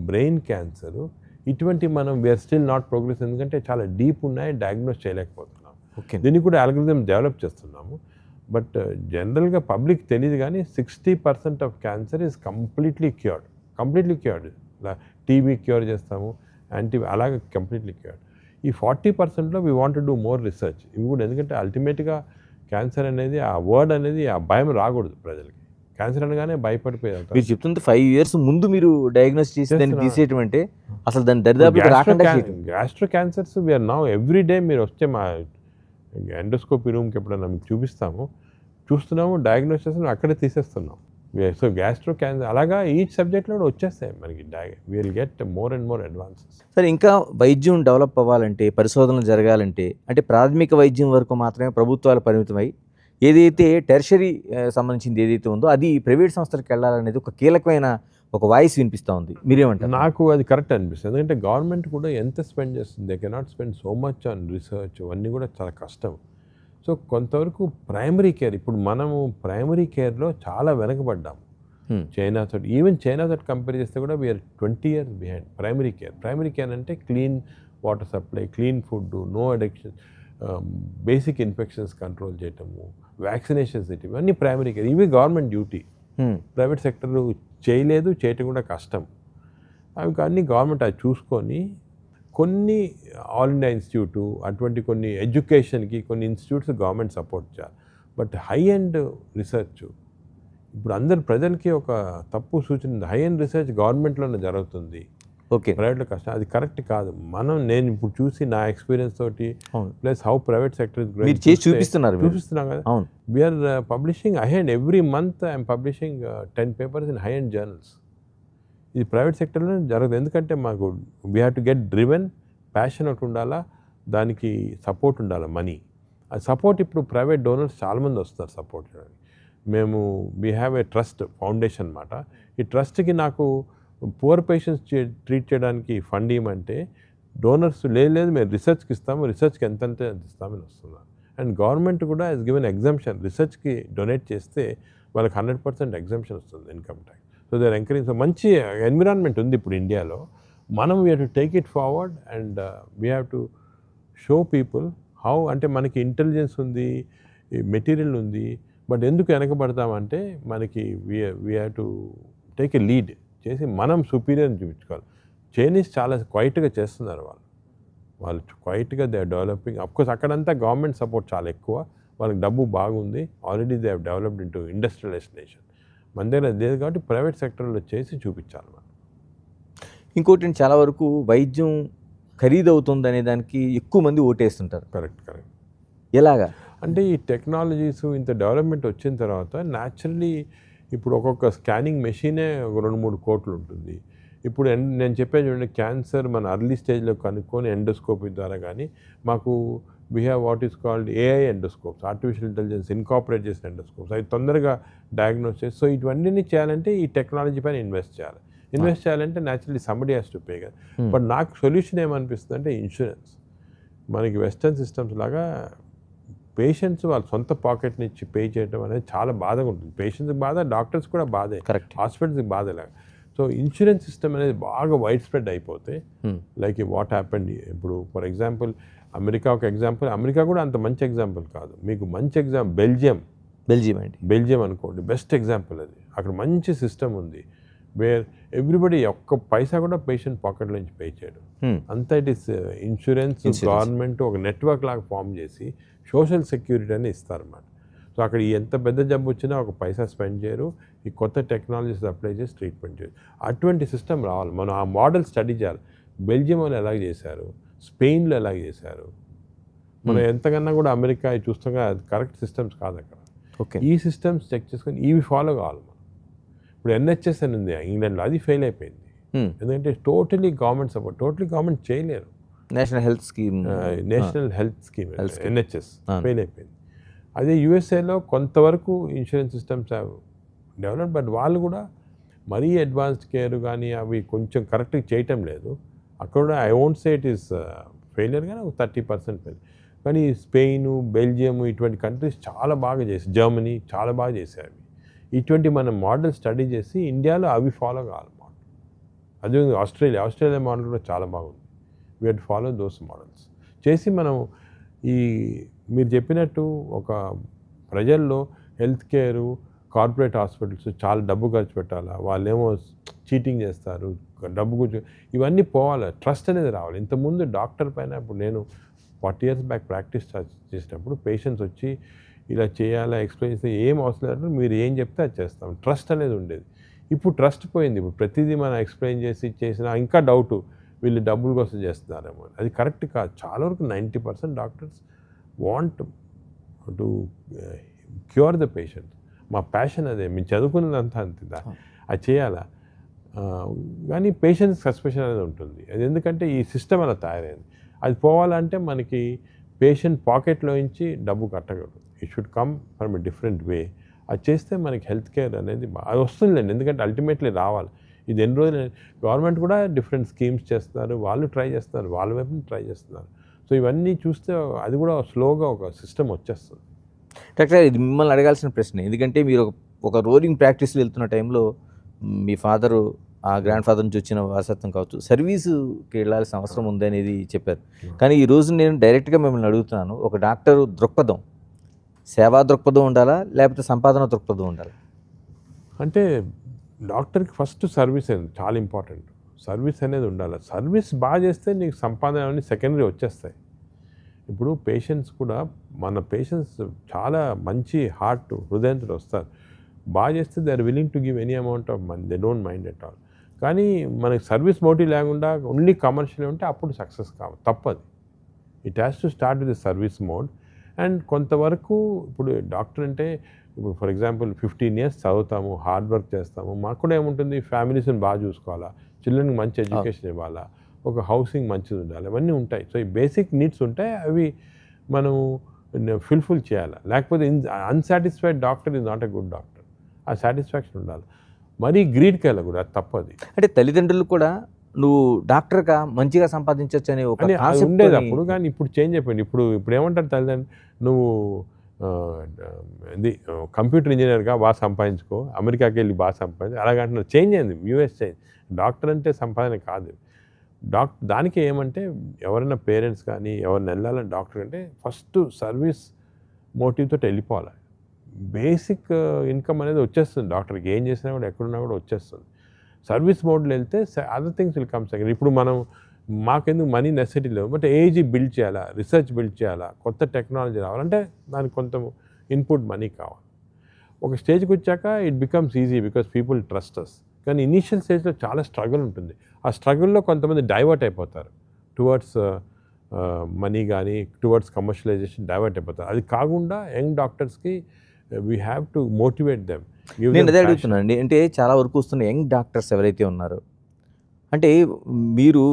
బ్రెయిన్ క్యాన్సరు, ఇటువంటి మనం వీఆర్ స్టిల్ నాట్ ప్రోగ్రెస్, ఎందుకంటే చాలా డీప్ ఉన్నాయి, డయాగ్నోస్ చేయలేకపోతున్నాం. దీన్ని కూడా అల్గోరిథం డెవలప్ చేస్తున్నాము. బట్ జనరల్గా పబ్లిక్ తెలియదు కానీ 60% of cancer is completely cured. TB cure చేస్తాము, అలాగే కంప్లీట్లీ క్యూర్డ్. ఈ 40%లో we want to do more research. ఇవి కూడా ఎందుకంటే అల్టిమేట్గా క్యాన్సర్ అనేది ఆ వర్డ్ అనేది ఆ భయం రాకూడదు ప్రజలకి. క్యాన్సర్ అనగానే భయపడిపోయారు. మీరు చెప్తుంది 5 years ముందు మీరు డయాగ్నోస్ చేసి దాన్ని తీసేయటం అంటే అసలు దాని దరిదాపులకు రాకుండా gastro cancers we are now every day మీరు వస్తే మా ఎండోస్కోపీ రూమ్కి ఎప్పుడైనా మీకు చూస్తున్నాము, డయాగ్నోస్ చేస్తున్నాము, అక్కడే తీసేస్తున్నాం. సో గ్యాస్ట్రో క్యాన్సర్ అలాగా ఈచ్ సబ్జెక్ట్లో కూడా వచ్చేస్తాయి మనకి. Will get more and more advances. సరే, ఇంకా వైద్యం డెవలప్ అవ్వాలంటే, పరిశోధనలు జరగాలంటే, అంటే ప్రాథమిక వైద్యం వరకు మాత్రమే ప్రభుత్వాలు పరిమితమై ఏదైతే టెర్షరీ సంబంధించింది ఏదైతే ఉందో అది ప్రైవేట్ సంస్థలకు వెళ్ళాలనేది ఒక కీలకమైన ఒక వాయిస్ వినిపిస్తూ ఉంది. మీరేమంటారు? నాకు అది కరెక్ట్ అనిపిస్తుంది. ఎందుకంటే గవర్నమెంట్ కూడా ఎంత స్పెండ్ చేస్తుంది, they cannot spend so much on research, అవన్నీ కూడా చాలా కష్టం. సో కొంతవరకు ప్రైమరీ కేర్, ఇప్పుడు మనము ప్రైమరీ కేర్లో చాలా వెనకబడ్డాము చైనాతో. ఈవెన్ చైనాతో కంపేర్ చేస్తే కూడా we are 20 years behind primary care. Primary care అంటే clean water supply, clean food, no addiction, basic infections control చేయటము, వ్యాక్సినేషన్స్ చేయటం, ఇవన్నీ ప్రైమరీ కేర్. ఇవి గవర్నమెంట్ డ్యూటీ. ప్రైవేట్ సెక్టర్ చేయలేదు, చేయటం కూడా కష్టం. అవి కానీ గవర్నమెంట్ అది చూసుకొని కొన్ని ఆల్ ఇండియా ఇన్స్టిట్యూటు అటువంటి కొన్ని ఎడ్యుకేషన్కి కొన్ని ఇన్స్టిట్యూట్స్ గవర్నమెంట్ సపోర్ట్ చేయాలి. బట్ హై ఎండ్ రీసెర్చ్ ఇప్పుడు అందరు ప్రజలకి ఒక తప్పు సూచన ఉంది, హై ఎండ్ రీసెర్చ్ గవర్నమెంట్లోనే జరుగుతుంది, ఓకే, ప్రైవేట్లో కష్టం. అది కరెక్ట్ కాదు. నేను ఇప్పుడు చూసి నా ఎక్స్పీరియన్స్ తోటి ప్లస్ హౌ ప్రైవేట్ సెక్టర్ మీరు చేసి చూపిస్తున్నాం కదా. We are publishing high and every month I'm publishing 10 papers in high and journals. ఇది ప్రైవేట్ సెక్టర్లో జరగదు. ఎందుకంటే మాకు we have to get driven, passion ఒకటి ఉండాలా, దానికి సపోర్ట్ ఉండాలి, మనీ. ఆ సపోర్ట్ ఇప్పుడు ప్రైవేట్ డోనర్స్ చాలామంది వస్తారు సపోర్ట్ చేయడానికి. మేము we have a trust foundation అన్నమాట. ఈ ట్రస్ట్కి నాకు పువర్ పేషెంట్స్ ట్రీట్ చేయడానికి ఫండ్ ఇవ్వమంటే డోనర్స్ లేదు మేము రీసెర్చ్కి ఇస్తాము, రీసెర్చ్కి ఎంతంటే అంత ఇస్తామని వస్తున్నారు. అండ్ గవర్నమెంట్ కూడా హెస్ గివెన్ ఎగ్జంప్షన్, రీసెర్చ్కి డొనేట్ చేస్తే వాళ్ళకి 100% ఎగ్జంప్షన్ వస్తుంది income tax. So they are encourage. So మంచి ఎన్విరాన్మెంట్ ఉంది ఇప్పుడు ఇండియాలో. మనం we have to take it forward and we have to show people how. అంటే మనకి ఇంటెలిజెన్స్ ఉంది, మెటీరియల్ ఉంది, బట్ ఎందుకు వెనకబడతామంటే మనకి we have to take a lead చేసి మనం సుపీరియర్ని చూపించుకోవాలి. చైనీస్ చాలా క్వైట్గా చేస్తున్నారు, వాళ్ళు క్వైట్గా దే ఆర్ డెవలపింగ్. అఫ్కోర్స్ అక్కడంతా గవర్నమెంట్ సపోర్ట్ చాలా ఎక్కువ, వాళ్ళకి డబ్బు బాగుంది, already they have developed into industrialised nation. మన దగ్గర లేదు కాబట్టి ప్రైవేట్ సెక్టర్లో చేసి చూపించాలి మనం. ఇంకోటి చాలా వరకు వైద్యం ఖరీదు అవుతుంది అనే దానికి ఎక్కువ మంది ఓటేస్తుంటారు. కరెక్ట్. ఎలాగా అంటే ఈ టెక్నాలజీస్ ఇంత డెవలప్మెంట్ వచ్చిన తర్వాత న్యాచురల్లీ ఇప్పుడు ఒక్కొక్క స్కానింగ్ మెషీనే 2-3 కోట్లు ఉంటుంది. ఇప్పుడు నేను చెప్పాను చూడండి, క్యాన్సర్ మన అర్లీ స్టేజ్లో కనుక్కొని ఎండోస్కోపీ ద్వారా కానీ మాకు we have what is called AI endoscopes, artificial intelligence incorporate చేసిన ఎండోస్కోప్స్, అవి తొందరగా డయాగ్నోస్ చేసి. సో ఇవన్నీ చేయాలంటే ఈ టెక్నాలజీ పైన ఇన్వెస్ట్ చేయాలంటే naturally somebody has to pay కదా. బట్ నాకు సొల్యూషన్ ఏమనిపిస్తుంది అంటే ఇన్సూరెన్స్. మనకి వెస్టర్న్ సిస్టమ్స్ లాగా పేషెంట్స్ వాళ్ళ సొంత పాకెట్ నుంచి పే చేయడం అనేది చాలా బాధగా ఉంటుంది. పేషెంట్స్కి బాధ, డాక్టర్స్ కూడా బాధే, కరెక్ట్, హాస్పిటల్స్కి బాధలాగా. సో ఇన్సూరెన్స్ సిస్టమ్ అనేది బాగా వైడ్ స్ప్రెడ్ అయిపోతే లైక్ వాట్ హ్యాపెండ్ ఇప్పుడు ఫర్ ఎగ్జాంపుల్ అమెరికా ఒక ఎగ్జాంపుల్. అమెరికా కూడా అంత మంచి ఎగ్జాంపుల్ కాదు, మీకు మంచి ఎగ్జాంపుల్ బెల్జియం అనుకోండి, బెస్ట్ ఎగ్జాంపుల్ అది. అక్కడ మంచి సిస్టమ్ ఉంది వేర్ ఎవ్రీబడి ఒక్క పైసా కూడా పేషెంట్ పాకెట్లో నుంచి పే చేయడం. అంతా ఇట్ ఈస్ ఇన్సూరెన్స్, గవర్నమెంట్ ఒక నెట్వర్క్ లాగా ఫామ్ చేసి సోషల్ సెక్యూరిటీ అని ఇస్తారన్నమాట. సో అక్కడ ఎంత పెద్ద జబ్బు వచ్చినా ఒక పైసా స్పెండ్ చేయరు, ఈ కొత్త టెక్నాలజీస్ అప్లై చేసి ట్రీట్మెంట్ చేయరు. అటువంటి సిస్టమ్ రావాలి. మనం ఆ మోడల్ స్టడీ చేయాలి. బెల్జియం వాళ్ళు ఎలాగ చేశారు, స్పెయిన్లో ఎలాగ చేశారు. మనం ఎంతకన్నా కూడా అమెరికా చూస్తాం అది కరెక్ట్ సిస్టమ్స్ కాదు అక్కడ. ఈ సిస్టమ్స్ చెక్ చేసుకొని ఇవి ఫాలో కావాలి మనం. ఇప్పుడు ఎన్హెచ్ఎస్ అని ఉంది ఇంగ్లాండ్లో, అది ఫెయిల్ అయిపోయింది. ఎందుకంటే totally government support, totally government చేయలేరు. National health scheme NHS fail అయిపోయింది. అదే యూఎస్ఏలో కొంతవరకు ఇన్సూరెన్స్ సిస్టమ్స్ డెవలప్, బట్ వాళ్ళు కూడా మరీ అడ్వాన్స్డ్ కేర్ కానీ అవి కొంచెం కరెక్ట్గా చేయటం లేదు. అక్కడ కూడా I won't say it is failure, కానీ 30% ఫెయిల్. కానీ స్పెయిన్, బెల్జియం ఇటువంటి కంట్రీస్ చాలా బాగా చేశాయి, జర్మనీ చాలా బాగా చేశాయి. ఇటువంటి మనం మోడల్ స్టడీ చేసి ఇండియాలో అవి ఫాలో కావాలి మోడల్. అదే ఆస్ట్రేలియా మోడల్ కూడా చాలా బాగుంది. We have to follow those models చేసి మనం ఈ మీరు చెప్పినట్టు ఒక ప్రజల్లో హెల్త్ కేరు, కార్పొరేట్ హాస్పిటల్స్ చాలా డబ్బు ఖర్చు పెట్టాలా, వాళ్ళేమో చీటింగ్ చేస్తారు, డబ్బు గురించి ఇవన్నీ పోవాలి, ట్రస్ట్ అనేది రావాలి. ఇంతకుముందు డాక్టర్ పైన ఇప్పుడు నేను 40 years బ్యాక్ ప్రాక్టీస్ చేసేటప్పుడు పేషెంట్స్ వచ్చి ఇలా చేయాలా ఎక్స్ప్లెయిన్ చేస్తే ఏం అవసరం లేదు, మీరు ఏం చెప్తే అది చేస్తాం, ట్రస్ట్ అనేది ఉండేది. ఇప్పుడు ట్రస్ట్ పోయింది. ఇప్పుడు ప్రతిదీ మనం ఎక్స్ప్లెయిన్ చేసినా ఇంకా డౌటు, వీళ్ళు డబ్బుల కోసం చేస్తున్నారేమో. అది కరెక్ట్ కాదు. చాలా వరకు 90% doctors want to cure the patient. మా ప్యాషన్ అదే, మేము చదువుకున్నదంతా అంతే, అది చేయాలా. కానీ పేషెంట్స్ సస్పెషన్ అనేది ఉంటుంది. అది ఎందుకంటే ఈ సిస్టమ్ అలా తయారైంది. అది పోవాలంటే మనకి పేషెంట్ పాకెట్లో నుంచి డబ్బు కట్టగలరు. It should come from a different way. అది చేస్తే మనకి హెల్త్ కేర్ అనేది అది వస్తుందండి. ఎందుకంటే అల్టిమేట్లీ రావాలి. ఇది ఎన్ని రోజులు గవర్నమెంట్ కూడా డిఫరెంట్ స్కీమ్స్ చేస్తున్నారు, వాళ్ళు ట్రై చేస్తున్నారు, వాళ్ళ వైపు ట్రై చేస్తున్నారు. సో ఇవన్నీ చూస్తే అది కూడా స్లోగా ఒక సిస్టమ్ వచ్చేస్తుంది. డాక్టర్, ఇది మిమ్మల్ని అడగాల్సిన ప్రశ్న. ఎందుకంటే మీరు ఒక రోలింగ్ ప్రాక్టీస్లో వెళ్తున్న టైంలో మీ ఫాదరు ఆ గ్రాండ్ ఫాదర్ నుంచి వచ్చిన వారసత్వం కావచ్చు, సర్వీసుకి వెళ్ళాల్సిన అవసరం ఉందనేది చెప్పారు. కానీ ఈరోజు నేను డైరెక్ట్గా మిమ్మల్ని అడుగుతున్నాను, ఒక డాక్టర్ దృక్పథం సేవా దృక్పథం ఉండాలా లేకపోతే సంపాదన దృక్పథం ఉండాలా? అంటే డాక్టర్కి ఫస్ట్ సర్వీస్ చాలా ఇంపార్టెంట్. సర్వీస్ అనేది ఉండాలి. సర్వీస్ బాగా చేస్తే నీకు సంపాదన అన్నీ సెకండరీ వచ్చేస్తాయి. ఇప్పుడు పేషెంట్స్ కూడా మన పేషెంట్స్ చాలా మంచి హృదయంతో వస్తారు. బాగా చేస్తే they are willing to give any amount of money, they don't mind at all. కానీ మనకి సర్వీస్ మోటివ్ లేకుండా ఓన్లీ కమర్షియల్ ఉంటే అప్పుడు సక్సెస్ కావాలి, తప్పదు. It has to start with service mode. And కొంతవరకు ఇప్పుడు డాక్టర్ అంటే ఇప్పుడు ఫర్ ఎగ్జాంపుల్ 15 years చదువుతాము, హార్డ్ వర్క్ చేస్తాము, మాకు కూడా ఏముంటుంది, ఫ్యామిలీస్ని బాగా చూసుకోవాలా, చిల్డ్రన్కి మంచి ఎడ్యుకేషన్ ఇవ్వాలా, ఒక హౌసింగ్ మంచిది ఉండాలి, అవన్నీ ఉంటాయి. సో ఈ బేసిక్ నీడ్స్ ఉంటాయి, అవి మనం ఫుల్ఫిల్ చేయాలి. లేకపోతే unsatisfied doctor is not a good doctor. ఆ సాటిస్ఫాక్షన్ ఉండాలి. మరీ గ్రీడ్కి వెళ్ళకూడదు, అది తప్పది. అంటే తల్లిదండ్రులు కూడా నువ్వు డాక్టర్గా మంచిగా సంపాదించవచ్చు అనే ఒక అని అది కాన్సెప్ట్ ఉండేది అప్పుడు. కానీ ఇప్పుడు చేంజ్ అయిపోయింది. ఇప్పుడు ఏమంటారు తల్లిదండ్రులు, నువ్వు ఇది కంప్యూటర్ ఇంజనీర్గా బాగా సంపాదించుకో, అమెరికాకి వెళ్ళి బాగా సంపాదించు, అలాగంటున్నారు. చేంజ్ అయింది, యూఎస్ చేంజ్. డాక్టర్ అంటే సంపాదన కాదు. దానికి ఏమంటే ఎవరైనా పేరెంట్స్ కానీ ఎవరిని వెళ్ళాలని డాక్టర్ అంటే ఫస్ట్ సర్వీస్ మోటివ్తో వెళ్ళిపోవాలి. బేసిక్ ఇన్కమ్ అనేది వచ్చేస్తుంది డాక్టర్కి, ఏం చేసినా కూడా ఎక్కడున్నా కూడా వచ్చేస్తుంది. సర్వీస్ మోడ్లో వెళ్తే other things will come second. ఇప్పుడు మనం మాకెందుకు మనీ నెసెసిటీ లేవు, బట్ ఏజీ బిల్డ్ చేయాలా, రీసెర్చ్ బిల్డ్ చేయాలా, కొత్త టెక్నాలజీ రావాలంటే దానికి కొంత ఇన్పుట్ మనీ కావాలి. ఒక స్టేజ్కి వచ్చాక it becomes easy because people trust us. కానీ ఇనీషియల్ స్టేజ్లో చాలా స్ట్రగుల్ ఉంటుంది. ఆ స్ట్రగుల్లో కొంతమంది డైవర్ట్ అయిపోతారు టువర్డ్స్ మనీ కానీ టువర్డ్స్ కమర్షియలైజేషన్ డైవర్ట్ అయిపోతారు. అది కాకుండా యంగ్ డాక్టర్స్కి we have to motivate them. నేను అదే అడుగుతున్నాను అండి. అంటే చాలా వరకు వస్తున్న యంగ్ డాక్టర్స్ ఎవరైతే ఉన్నారో, అంటే మీరు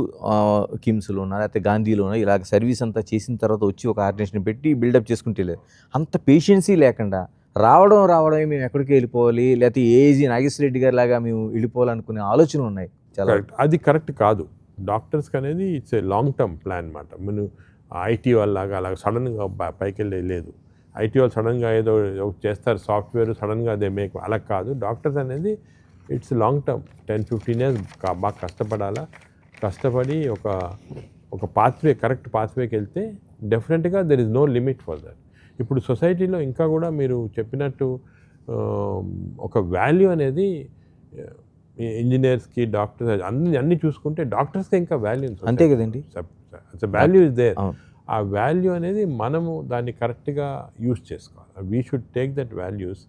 కిమ్స్లో ఉన్నా లేకపోతే గాంధీలో ఉన్నా ఇలాగ సర్వీస్ అంతా చేసిన తర్వాత వచ్చి ఒక ఆర్గనైజేషన్ పెట్టి బిల్డప్ చేసుకుంటే లేదు, అంత పేషెన్సీ లేకుండా రావడమే మేము ఎక్కడికి వెళ్ళిపోవాలి, లేకపోతే ఏజీ నాగేశ్వరరెడ్డి గారి లాగా మేము వెళ్ళిపోవాలనుకునే ఆలోచనలు ఉన్నాయి చాలా. అది కరెక్ట్ కాదు. డాక్టర్స్కి అనేది it's a long term plan అనమాట. మనం ఐటీ వాళ్ళలాగా అలాగ సడన్గా పైకి వెళ్ళే లేదు. ఐటీ వాళ్ళు సడన్గా ఏదో చేస్తారు సాఫ్ట్వేర్, సడన్గా అదే అలా కాదు. డాక్టర్స్ అనేది ఇట్స్ లాంగ్ టర్మ్, 10-15 years బాగా కష్టపడాలా. కష్టపడి ఒక పాత్వే, కరెక్ట్ పాత్వేకి వెళ్తే డెఫినెట్గా there is no limit for that. ఇప్పుడు సొసైటీలో ఇంకా కూడా మీరు చెప్పినట్టు ఒక వాల్యూ అనేది ఇంజనీర్స్కి, డాక్టర్స్ అన్నీ చూసుకుంటే డాక్టర్స్కి ఇంకా వాల్యూ ఉంది. అంతే కదండి, వాల్యూ ఇస్ దేర్. ఆ వాల్యూ అనేది మనము దాన్ని కరెక్ట్గా యూజ్ చేసుకోవాలి. We should take that values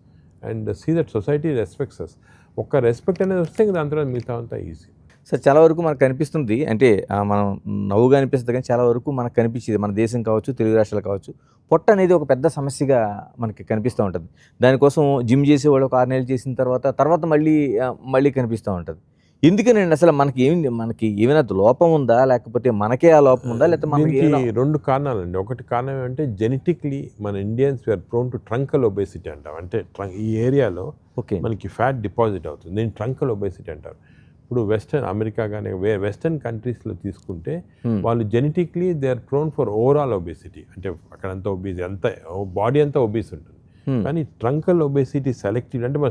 and see that society respects us. ఒక్క రెస్పెక్ట్ అనేది వస్తే దాని తర్వాత మిగతా అంతా ఈజీ. సార్ చాలా వరకు మనకు కనిపిస్తుంది, అంటే మనం నవ్వుగా అనిపిస్తుంది కానీ చాలా వరకు మనకు కనిపించేది మన దేశం కావచ్చు, తెలుగు రాష్ట్రాలు కావచ్చు, పొట్ట అనేది ఒక పెద్ద సమస్యగా మనకి కనిపిస్తూ ఉంటుంది. దానికోసం జిమ్ చేసేవాళ్ళు ఒక 6 నెలలు చేసిన తర్వాత మళ్ళీ కనిపిస్తూ ఉంటుంది. ఎందుకనండి అసలు మనకి ఏమైనా లోపం ఉందా, లేకపోతే మనకే ఆ లోపం ఉందా, లేకపోతే మనకి 2 కారణాలండి. ఒకటి కారణం ఏమంటే జెనెటిక్లీ మన Indians we are prone to truncal obesity అంటాం. అంటే ఈ ఏరియాలో మనకి ఫ్యాట్ డిపాజిట్ అవుతుంది, దీన్ని ట్రంకల్ ఒబేసిటీ అంటారు. ఇప్పుడు వెస్టర్న్ అమెరికా కానీ వెస్టర్న్ కంట్రీస్లో తీసుకుంటే వాళ్ళు genetically they are prone for overall obesity. అంటే అక్కడంతా ఒబేసి, అంతా బాడీ అంతా ఒబేసి ఉంటుంది. కానీ ట్రంకల్ ఒబేసిటీ సెలెక్టివ్ అంటే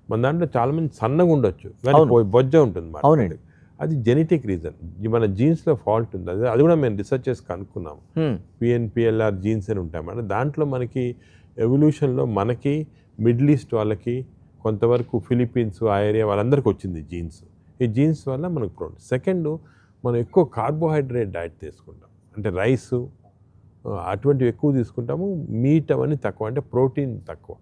మన దాంట్లో చాలా మంది సన్నగా ఉండొచ్చు కానీ బొజ్జ ఉంటుంది మాట. అది జెనెటిక్ రీజన్, మన జీన్స్లో ఫాల్ట్ ఉంది. అది కూడా మేము రీసెర్చ్ చేసి కనుక్కున్నాము. PNPLR జీన్స్ అని ఉంటాయి అన్నమాట. దాంట్లో మనకి ఎవల్యూషన్లో మనకి మిడిల్ ఈస్ట్ వాళ్ళకి, కొంతవరకు ఫిలిప్పీన్స్ ఆ ఏరియా వాళ్ళందరికీ వచ్చింది జీన్స్. ఈ జీన్స్ వల్ల మనకు ప్రోటీన్. సెకండ్, మనం ఎక్కువ కార్బోహైడ్రేట్ డైట్ తీసుకుంటాం, అంటే రైసు అటువంటివి ఎక్కువ తీసుకుంటాము. మీట్ అవన్నీ తక్కువ, అంటే ప్రోటీన్ తక్కువ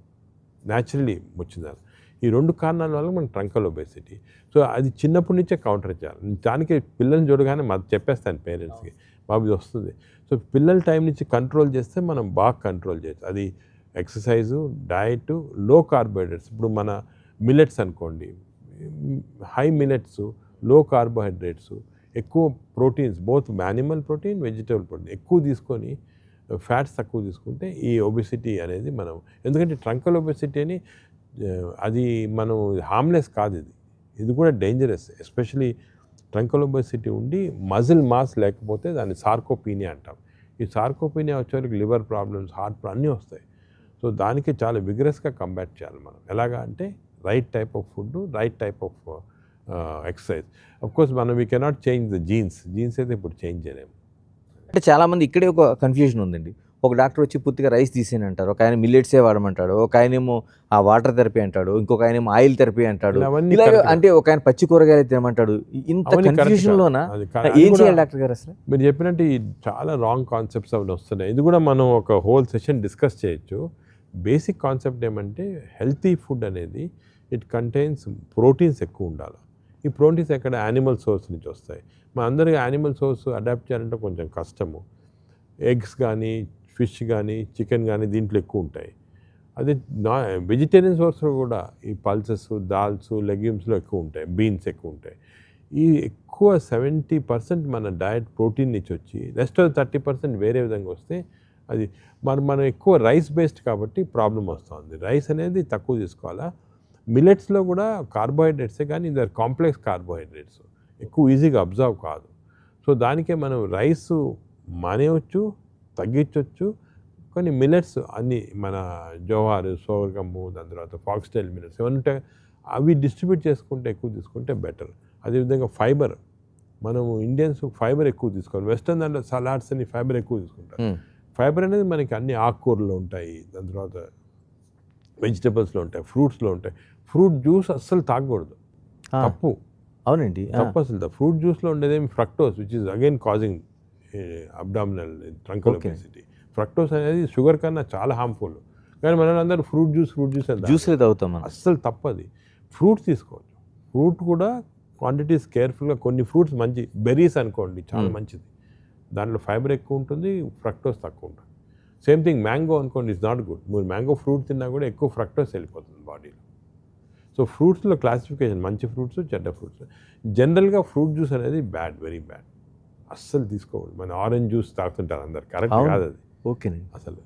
న్యాచురల్లీ వచ్చింది. ఈ 2 కారణాల వల్ల మన ట్రంకల్ ఒబేసిటీ. సో అది చిన్నప్పటి నుంచే కౌంటర్ చేయాలి. దానికి పిల్లల్ని చూడగానే చెప్పేస్తాను పేరెంట్స్కి, బాబు ఇది వస్తుంది. సో పిల్లల టైం నుంచి కంట్రోల్ చేస్తే మనం బాగా కంట్రోల్ చేయొచ్చు. అది ఎక్సర్సైజు, డయట్, లో కార్బోహైడ్రేట్స్. ఇప్పుడు మన మిల్లెట్స్ అనుకోండి, హై మిల్లెట్స్, లో కార్బోహైడ్రేట్స్, ఎక్కువ proteins, both animal protein, vegetable protein ఎక్కువ తీసుకొని ఫ్యాట్స్ తక్కువ తీసుకుంటే ఈ ఒబెసిటీ అనేది మనం, ఎందుకంటే ట్రంకల్ ఒబెసిటీ అని అది మనం హార్మ్లెస్ కాదు, ఇది కూడా డేంజరస్. ఎస్పెషలీ ట్రంకల్ ఒబెసిటీ ఉండి మజిల్ మాస్ లేకపోతే దాన్ని సార్కోపీనియా అంటాం. ఈ సార్కోపీనియా వచ్చేవరకు లివర్ ప్రాబ్లమ్స్, హార్ట్ ప్రాబ్లమ్స్ అన్నీ వస్తాయి. సో దానికి చాలా విగ్రస్గా కంబాట్ చేయాలి మనం. ఎలాగా అంటే right type of food, right type of exercise. Of course మనం we cannot change the genes అయితే ఇప్పుడు చేంజ్ చేయలేము. అంటే చాలామంది ఇక్కడే ఒక కన్ఫ్యూజన్ ఉందండి. ఒక డాక్టర్ వచ్చి పూర్తిగా రైస్ తీసేయని అంటారు, ఒక ఆయన మిల్లెట్సే వాడమంటాడు, ఒక ఆయనేమో ఆ వాటర్ థెరపీ అంటాడు, ఇంకొక ఆయనేమో ఆయిల్ థెరపీ అంటాడు, ఇలా అవన్నీ ఇలాగ correct అంటే ఒక ఆయన పచ్చి కూరగాయలు తినమంటాడు. ఇంత అవన్నీ correct కన్ఫ్యూజన్లోన కాదు. అది ఏం కూడా చేయాలి డాక్టర్ గారు అసలు? మీరు చెప్పినట్టు ఈ చాలా రాంగ్ కాన్సెప్ట్స్ అవి వస్తున్నాయి. ఇది కూడా మనం ఒక హోల్ సెషన్ డిస్కస్ చేయొచ్చు. బేసిక్ కాన్సెప్ట్ ఏమంటే హెల్తీ ఫుడ్ అనేది ఇట్ కంటైన్స్ ప్రోటీన్స్ ఎక్కువ ఉండాలి. ఈ ప్రోటీన్స్ ఎక్కడ యానిమల్ సోర్స్ నుంచి వస్తాయి. మన అందరికీ యానిమల్ సోర్స్ అడాప్ట్ చేయాలంటే కొంచెం కష్టము. ఎగ్స్ కానీ ఫిష్ కానీ చికెన్ కానీ దీంట్లో ఎక్కువ ఉంటాయి. అదే వెజిటేరియన్ సోర్స్లో కూడా ఈ పల్సెస్ దాల్స్ లెగ్యూమ్స్లో ఎక్కువ ఉంటాయి, బీన్స్ ఎక్కువ ఉంటాయి. ఈ ఎక్కువ 70% మన డయట్ ప్రోటీన్ నుంచి వచ్చి రెస్ట్ 30% వేరే విధంగా వస్తే అది మనం ఎక్కువ రైస్ బేస్డ్ కాబట్టి ప్రాబ్లం వస్తుంది. రైస్ అనేది తక్కువ తీసుకోవాలా. మిల్లెట్స్లో కూడా కార్బోహైడ్రేట్సే కానీ ఇది కాంప్లెక్స్ కార్బోహైడ్రేట్స్ ఎక్కువ ఈజీగా అబ్జర్వ్ కాదు. సో దానికే మనం రైస్ మానేయవచ్చు, తగ్గించవచ్చు. కొన్ని మిల్లెట్స్ అన్నీ మన జోహార్, సోర్గము, దాని తర్వాత ఫాక్స్టైల్ మిల్లెట్స్ ఏమైనా ఉంటాయి అవి డిస్ట్రిబ్యూట్ చేసుకుంటే ఎక్కువ తీసుకుంటే బెటర్. అదేవిధంగా ఫైబర్, మనము ఇండియన్స్ ఫైబర్ ఎక్కువ తీసుకోవాలి. వెస్టర్న్ దాంట్లో సలాడ్స్ అని ఫైబర్ ఎక్కువ తీసుకుంటారు. ఫైబర్ అనేది మనకి అన్ని ఆకుకూరలో ఉంటాయి, దాని తర్వాత వెజిటబుల్స్లో ఉంటాయి, ఫ్రూట్స్లో ఉంటాయి. ఫ్రూట్ జ్యూస్ అస్సలు తాగకూడదు, తప్పు. అవునండి, తప్పు అసలు. ఫ్రూట్ జ్యూస్లో ఉండేదేమి fructose which is again causing abdominal truncal obesity. Fructose అనేది షుగర్ కన్నా చాలా హార్మ్ఫుల్. కానీ మనం అందరూ ఫ్రూట్ జ్యూస్లే తాగుతాం. అస్సలు తప్పది. ఫ్రూట్స్ తీసుకోవచ్చు. ఫ్రూట్ కూడా క్వాంటిటీస్ కేర్ఫుల్గా, కొన్ని ఫ్రూట్స్ మంచి బెర్రీస్ అనుకోండి చాలా మంచిది, దాంట్లో ఫైబర్ ఎక్కువ ఉంటుంది, ఫ్రక్టోస్ తక్కువ ఉంటుంది. సేమ్ థింగ్ మ్యాంగో అనుకోండి, ఇట్స్ నాట్ గుడ్. మీరు మ్యాంగో ఫ్రూట్ తిన్నా కూడా ఎక్కువ ఫ్రక్టోస్ వెళ్ళిపోతుంది బాడీలో. సో ఫ్రూట్స్లో క్లాసిఫికేషన్ మంచి ఫ్రూట్స్, చెడ్డ ఫ్రూట్స్. జనరల్గా ఫ్రూట్ జ్యూస్ అనేది బ్యాడ్, వెరీ బ్యాడ్, అస్సలు తీసుకోకూడదు. మన ఆరెంజ్ జ్యూస్ తాగుతుంటారు అందరు, కరెక్ట్ కాదు అది. ఓకేనండి అసలు.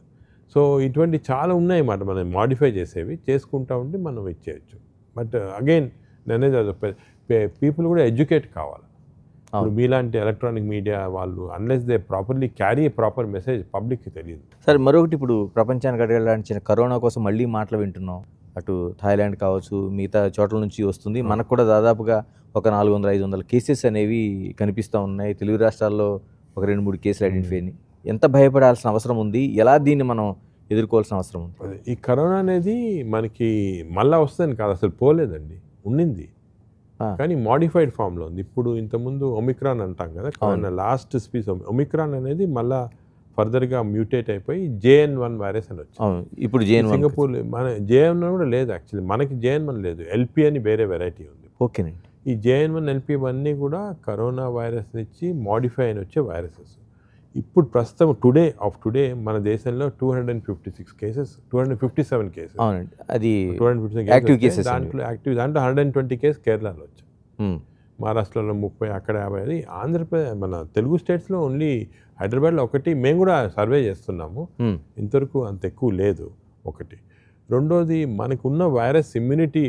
సో ఇటువంటి చాలా ఉన్నాయి అన్నమాట మనం మాడిఫై చేసేవి, చేసుకుంటా ఉంటే మనం ఇచ్చేయచ్చు. బట్ అగైన్ నేనేది పీపుల్ కూడా ఎడ్యుకేట్ కావాలి. ఇప్పుడు మీలాంటి ఎలక్ట్రానిక్ మీడియా వాళ్ళు unless they properly carry proper message పబ్లిక్కి తెలియదు. సరే, మరొకటి, ఇప్పుడు ప్రపంచానికి అడగలాంచిన కరోనా కోసం మళ్ళీ మాటలు వింటున్నాం. అటు థాయిలాండ్ కావచ్చు, మిగతా చోట్ల నుంచి వస్తుంది. మనకు కూడా దాదాపుగా ఒక 400-500 కేసెస్ అనేవి కనిపిస్తూ ఉన్నాయి. తెలుగు రాష్ట్రాల్లో ఒక 2-3 కేసులు ఐడెంటిఫై అయినాయి. ఎంత భయపడాల్సిన అవసరం ఉంది, ఎలా దీన్ని మనం ఎదుర్కోవాల్సిన అవసరం ఉంది? ఈ కరోనా అనేది మనకి మళ్ళీ వస్తుందని కాదు, అసలు పోలేదండి, ఉండింది కానీ మాడిఫైడ్ ఫామ్లో ఉంది. ఇప్పుడు ఇంతకుముందు ఒమిక్రాన్ అంటాం కదా, కరోనా లాస్ట్ స్పీస్ ఒమిక్రాన్ అనేది మళ్ళీ ఫర్దర్గా మ్యూటేట్ అయిపోయి JN1 వైరస్ అని వచ్చింది. ఇప్పుడు సింగపూర్ మన JN1 కూడా లేదు, యాక్చువల్లీ మనకి JN1 లేదు, LP అని వేరే వెరైటీ ఉంది. ఓకేనండి. ఈ JN1 LP అన్నీ కూడా కరోనా వైరస్ నుంచి మాడిఫై అయిన వచ్చే వైరసెస్. ఇప్పుడు ప్రస్తుతం టుడే మన దేశంలో 256 కేసెస్, 257 కేసెస్, అది 257 యాక్టివ్ కేసెస్. దాంట్లో 120 కేసు కేరళలో వచ్చాయి, మహారాష్ట్రలో 30, అక్కడ 50. అది ఆంధ్రప్రదేశ్, మన తెలుగు స్టేట్స్లో ఓన్లీ హైదరాబాద్లో ఒకటి. మేము కూడా సర్వే చేస్తున్నాము, ఇంతవరకు అంత ఎక్కువ లేదు. ఒకటి. రెండోది, మనకున్న వైరస్ ఇమ్యూనిటీ,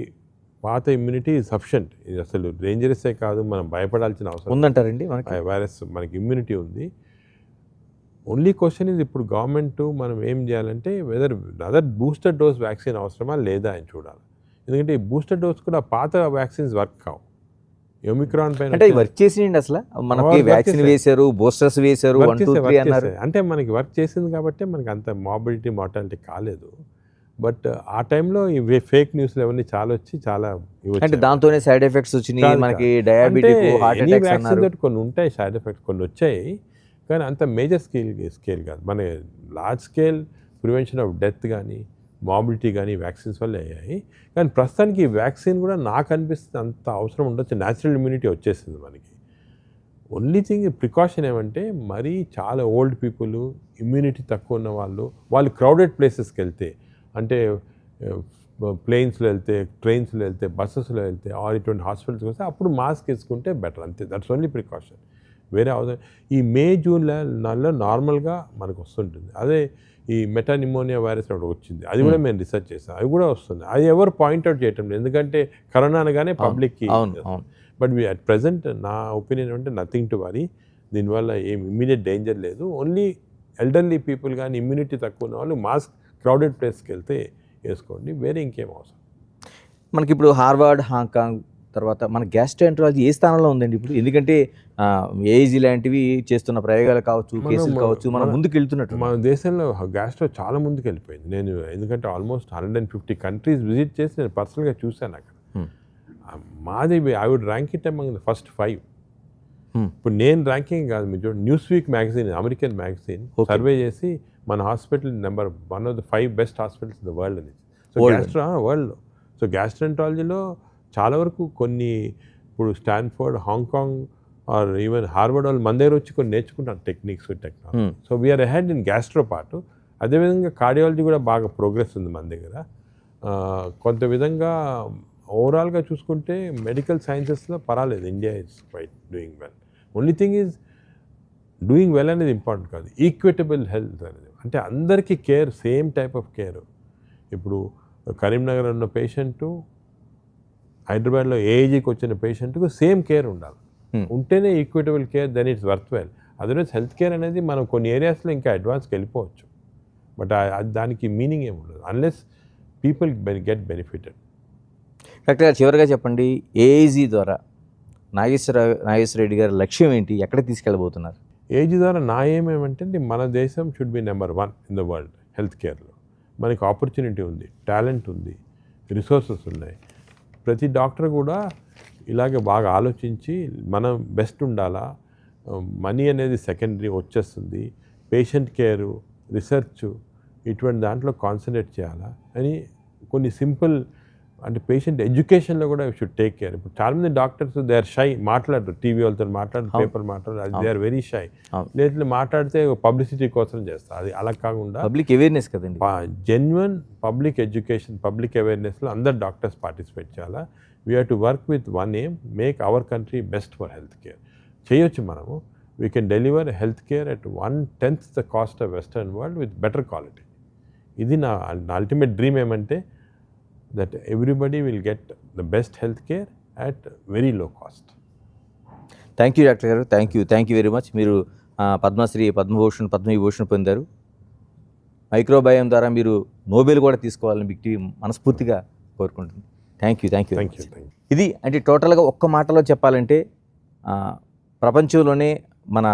పాత ఇమ్యూనిటీ సఫిషియంట్. ఇది అసలు డేంజరసే కాదు, మనం భయపడాల్సిన అవసరం ఉందంటారండి. వైరస్ మనకి ఇమ్యూనిటీ ఉంది. ఓన్లీ క్వశ్చన్ ఇది, ఇప్పుడు గవర్నమెంట్ మనం ఏం చేయాలంటే whether other booster dose vaccine అవసరమా లేదా అని చూడాలి. ఎందుకంటే ఈ బూస్టర్ డోస్ కూడా పాత వ్యాక్సిన్స్ వర్క్ కావు. ఒమిక్రాన్ పైన అంటే వర్క్ చేసిండి, అసలు మనకి వ్యాక్సిన్ వేశారు, బూస్టర్స్ వేశారు, 1, 2, 3 అన్నారు. అంటే మనకి వర్క్ చేసింది కాబట్టి మనకి అంత మార్బిలిటీ మార్టాలిటీ కాలేదు. బట్ ఆ టైంలో ఈ ఫేక్ న్యూస్లు అవన్నీ చాలా వచ్చి చాలా, అంటే దాంతోనే సైడ్ ఎఫెక్ట్స్ వచ్చినాయి, మనకి డయాబెటిక్, హార్ట్ అటాక్స్ అన్నారు. కొన్ని ఉంటాయి సైడ్ ఎఫెక్ట్స్, కొన్ని వచ్చాయి కానీ అంత మేజర్ స్కేల్ కాదు. మన large scale prevention of death కానీ మాబిలిటీ కానీ వ్యాక్సిన్స్ వల్ల అయ్యాయి. కానీ ప్రస్తుతానికి ఈ వ్యాక్సిన్ కూడా నాకు అనిపిస్తుంది అంత అవసరం ఉండొచ్చు, న్యాచురల్ ఇమ్యూనిటీ వచ్చేసింది మనకి. ఓన్లీ థింగ్ ప్రికాషన్ ఏమంటే, మరీ చాలా ఓల్డ్ పీపుల్, ఇమ్యూనిటీ తక్కువ ఉన్న వాళ్ళు క్రౌడెడ్ ప్లేసెస్కి వెళ్తే, అంటే ప్లేన్స్లో వెళ్తే, ట్రైన్స్లో వెళ్తే, బస్సెస్లో వెళ్తే, ఆర్ ఇటువంటి హాస్పిటల్స్కి వస్తే అప్పుడు మాస్క్ వేసుకుంటే బెటర్, అంతే. దట్స్ ఓన్లీ ప్రికాషన్, వేరే అవసరం. ఈ మే జూన్ నెలలో నార్మల్గా మనకు వస్తుంటుంది. అదే ఈ మెటానిమోనియా వైరస్ ఒకటి వచ్చింది, అది కూడా మేము రీసెర్చ్ చేసాం, అది కూడా వస్తుంది. అది ఎవరు పాయింట్అవుట్ చేయటం లేదు, ఎందుకంటే కరోనా అనగానే పబ్లిక్కి. బట్ అట్ ప్రజెంట్ నా ఒపీనియన్ అంటే నథింగ్ టు వరీ, దీనివల్ల ఏం ఇమ్మీడియట్ డేంజర్ లేదు. ఓన్లీ ఎల్డర్లీ పీపుల్ కానీ ఇమ్యూనిటీ తక్కువ ఉన్న వాళ్ళు మాస్క్ క్రౌడెడ్ ప్లేస్కి వెళ్తే వేసుకోండి, వేరే ఇంకేం అవసరం. మనకి ఇప్పుడు హార్వర్డ్, హాంకాంగ్, తర్వాత మన గ్యాస్ట్రోఎంట్రాలజీ ఏ స్థానంలో ఉందండి ఇప్పుడు? ఎందుకంటే ఏఐజీ లాంటివి చేస్తున్న ప్రయోగాలు కావచ్చు, కేసులు కావచ్చు, మనం ముందుకు వెళ్తున్నట్టు. మన దేశంలో గ్యాస్ట్రో చాలా ముందుకు వెళ్ళిపోయింది. నేను ఎందుకంటే ఆల్మోస్ట్ 150 కంట్రీస్ విజిట్ చేసి నేను పర్సనల్గా చూశాను అక్కడ. మాది I would rank it among the first 5. ఇప్పుడు నేను ర్యాంకింగ్ కాదు, మీరు చూడండి Newsweek magazine, American magazine survey చేసి మన hospital number 1 of the 5 best hospitals in the world అని. సో వరల్డ్లో సో గ్యాస్ట్రోఎంట్రాలజీలో చాలా వరకు కొన్ని ఇప్పుడు Stanford, Hong Kong or even Harvard వాళ్ళు మన దగ్గర వచ్చి కొన్ని నేర్చుకుంటారు techniques, technology. So we are ahead in gastro part. అదేవిధంగా కార్డియాలజీ కూడా బాగా ప్రోగ్రెస్ ఉంది మన దగ్గర. కొంత విధంగా ఓవరాల్గా చూసుకుంటే మెడికల్ సైన్సెస్లో పర్వాలేదు, India is quite doing well. Only thing is doing well అనేది ఇంపార్టెంట్ కాదు, ఈక్విటబుల్ హెల్త్ అనేది. అంటే అందరికీ care, same type of care. ఇప్పుడు కరీంనగర్ ఉన్న పేషెంటు, హైదరాబాద్లో ఏఐజీకి వచ్చిన పేషెంట్కు సేమ్ కేర్ ఉండాలి. ఉంటేనే equitable care, then it's worth well. Otherwise health care అనేది మనం కొన్ని ఏరియాస్లో ఇంకా అడ్వాన్స్కి వెళ్ళిపోవచ్చు, బట్ దానికి మీనింగ్ ఏమి ఉండదు అన్లెస్ పీపుల్ బెనిఫిటెడ్. డాక్టర్ గారు చివరిగా చెప్పండి, ఏఐజీ ద్వారా నాగేశ్వర రెడ్డి గారి లక్ష్యం ఏంటి, ఎక్కడ తీసుకెళ్ళబోతున్నారు? ఏఐజీ ద్వారా నా ఏమేమంటే మన దేశం should be number 1 in the world health కేర్లో. మనకి ఆపర్చునిటీ ఉంది, టాలెంట్ ఉంది, రిసోర్సెస్ ఉన్నాయి. ప్రతి డాక్టర్ కూడా ఇలాగే బాగా ఆలోచించి మనం బెస్ట్ ఉండాలా, మనీ అనేది సెకండరీ వచ్చేస్తుంది, పేషెంట్ కేరు, రీసెర్చ్ ఇటువంటి దాంట్లో కాన్సన్ట్రేట్ చేయాలా అని కొన్ని సింపుల్, అంటే పేషెంట్ ఎడ్యుకేషన్లో కూడా షుడ్ టేక్ కేర్. ఇప్పుడు చాలామంది డాక్టర్స్ దే ఆర్ షై, మాట్లాడరు, టీవీ వాళ్ళతో మాట్లాడరు, పేపర్ మాట్లాడరు, దే ఆర్ వెరీ షై. లేదు మాట్లాడితే పబ్లిసిటీ కోసం చేస్తారు, అది అలా కాకుండా పబ్లిక్ అవేర్నెస్ కదండి, జెన్యున్ పబ్లిక్ ఎడ్యుకేషన్, పబ్లిక్ అవేర్నెస్లో అందరు డాక్టర్స్ పార్టిసిపేట్ చేయాలా. We have to work with one aim, make our country best for health care. చేయొచ్చు మనము. We can deliver health care at 1/10 the cost of western world with better quality. ఇది నా ultimate dream. ఏమంటే that everybody will get the best health care at very low cost. Thank you doctor గారు, thank you very much. మీరు పద్మశ్రీ, పద్మభూషణ్, పద్మవిభూషణ్ పొందారు. Microbiome ద్వారా మీరు Nobel కూడా తీసుకోవాలని బిగ్ టీవీ మనస్ఫూర్తిగా కోరుకుంటుంది. Thank you. ఇది అంటే టోటల్గా ఒక్క మాటలో చెప్పాలంటే ప్రపంచంలోనే మన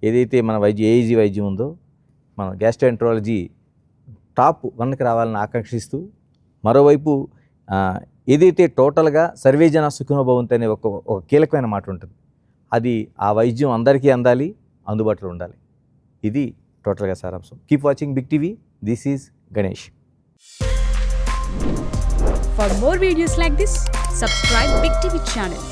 ఏదైతే మన ఏఐజీ వైద్యం ఉందో, మన గ్యాస్ట్రోఎంట్రాలజీ టాప్ 1కి రావాలని ఆకాంక్షిస్తూ, మరోవైపు ఏదైతే టోటల్గా సర్వే జన సుఖినో భవంతు అనే ఒక కీలకమైన మాట ఉంటుంది, అది ఆ వైద్యం అందరికీ అందాలి, అందుబాటులో ఉండాలి. ఇది టోటల్గా సారాంశం. Keep watching Big TV. This is Ganesh. For more videos like this, subscribe Big TV channel.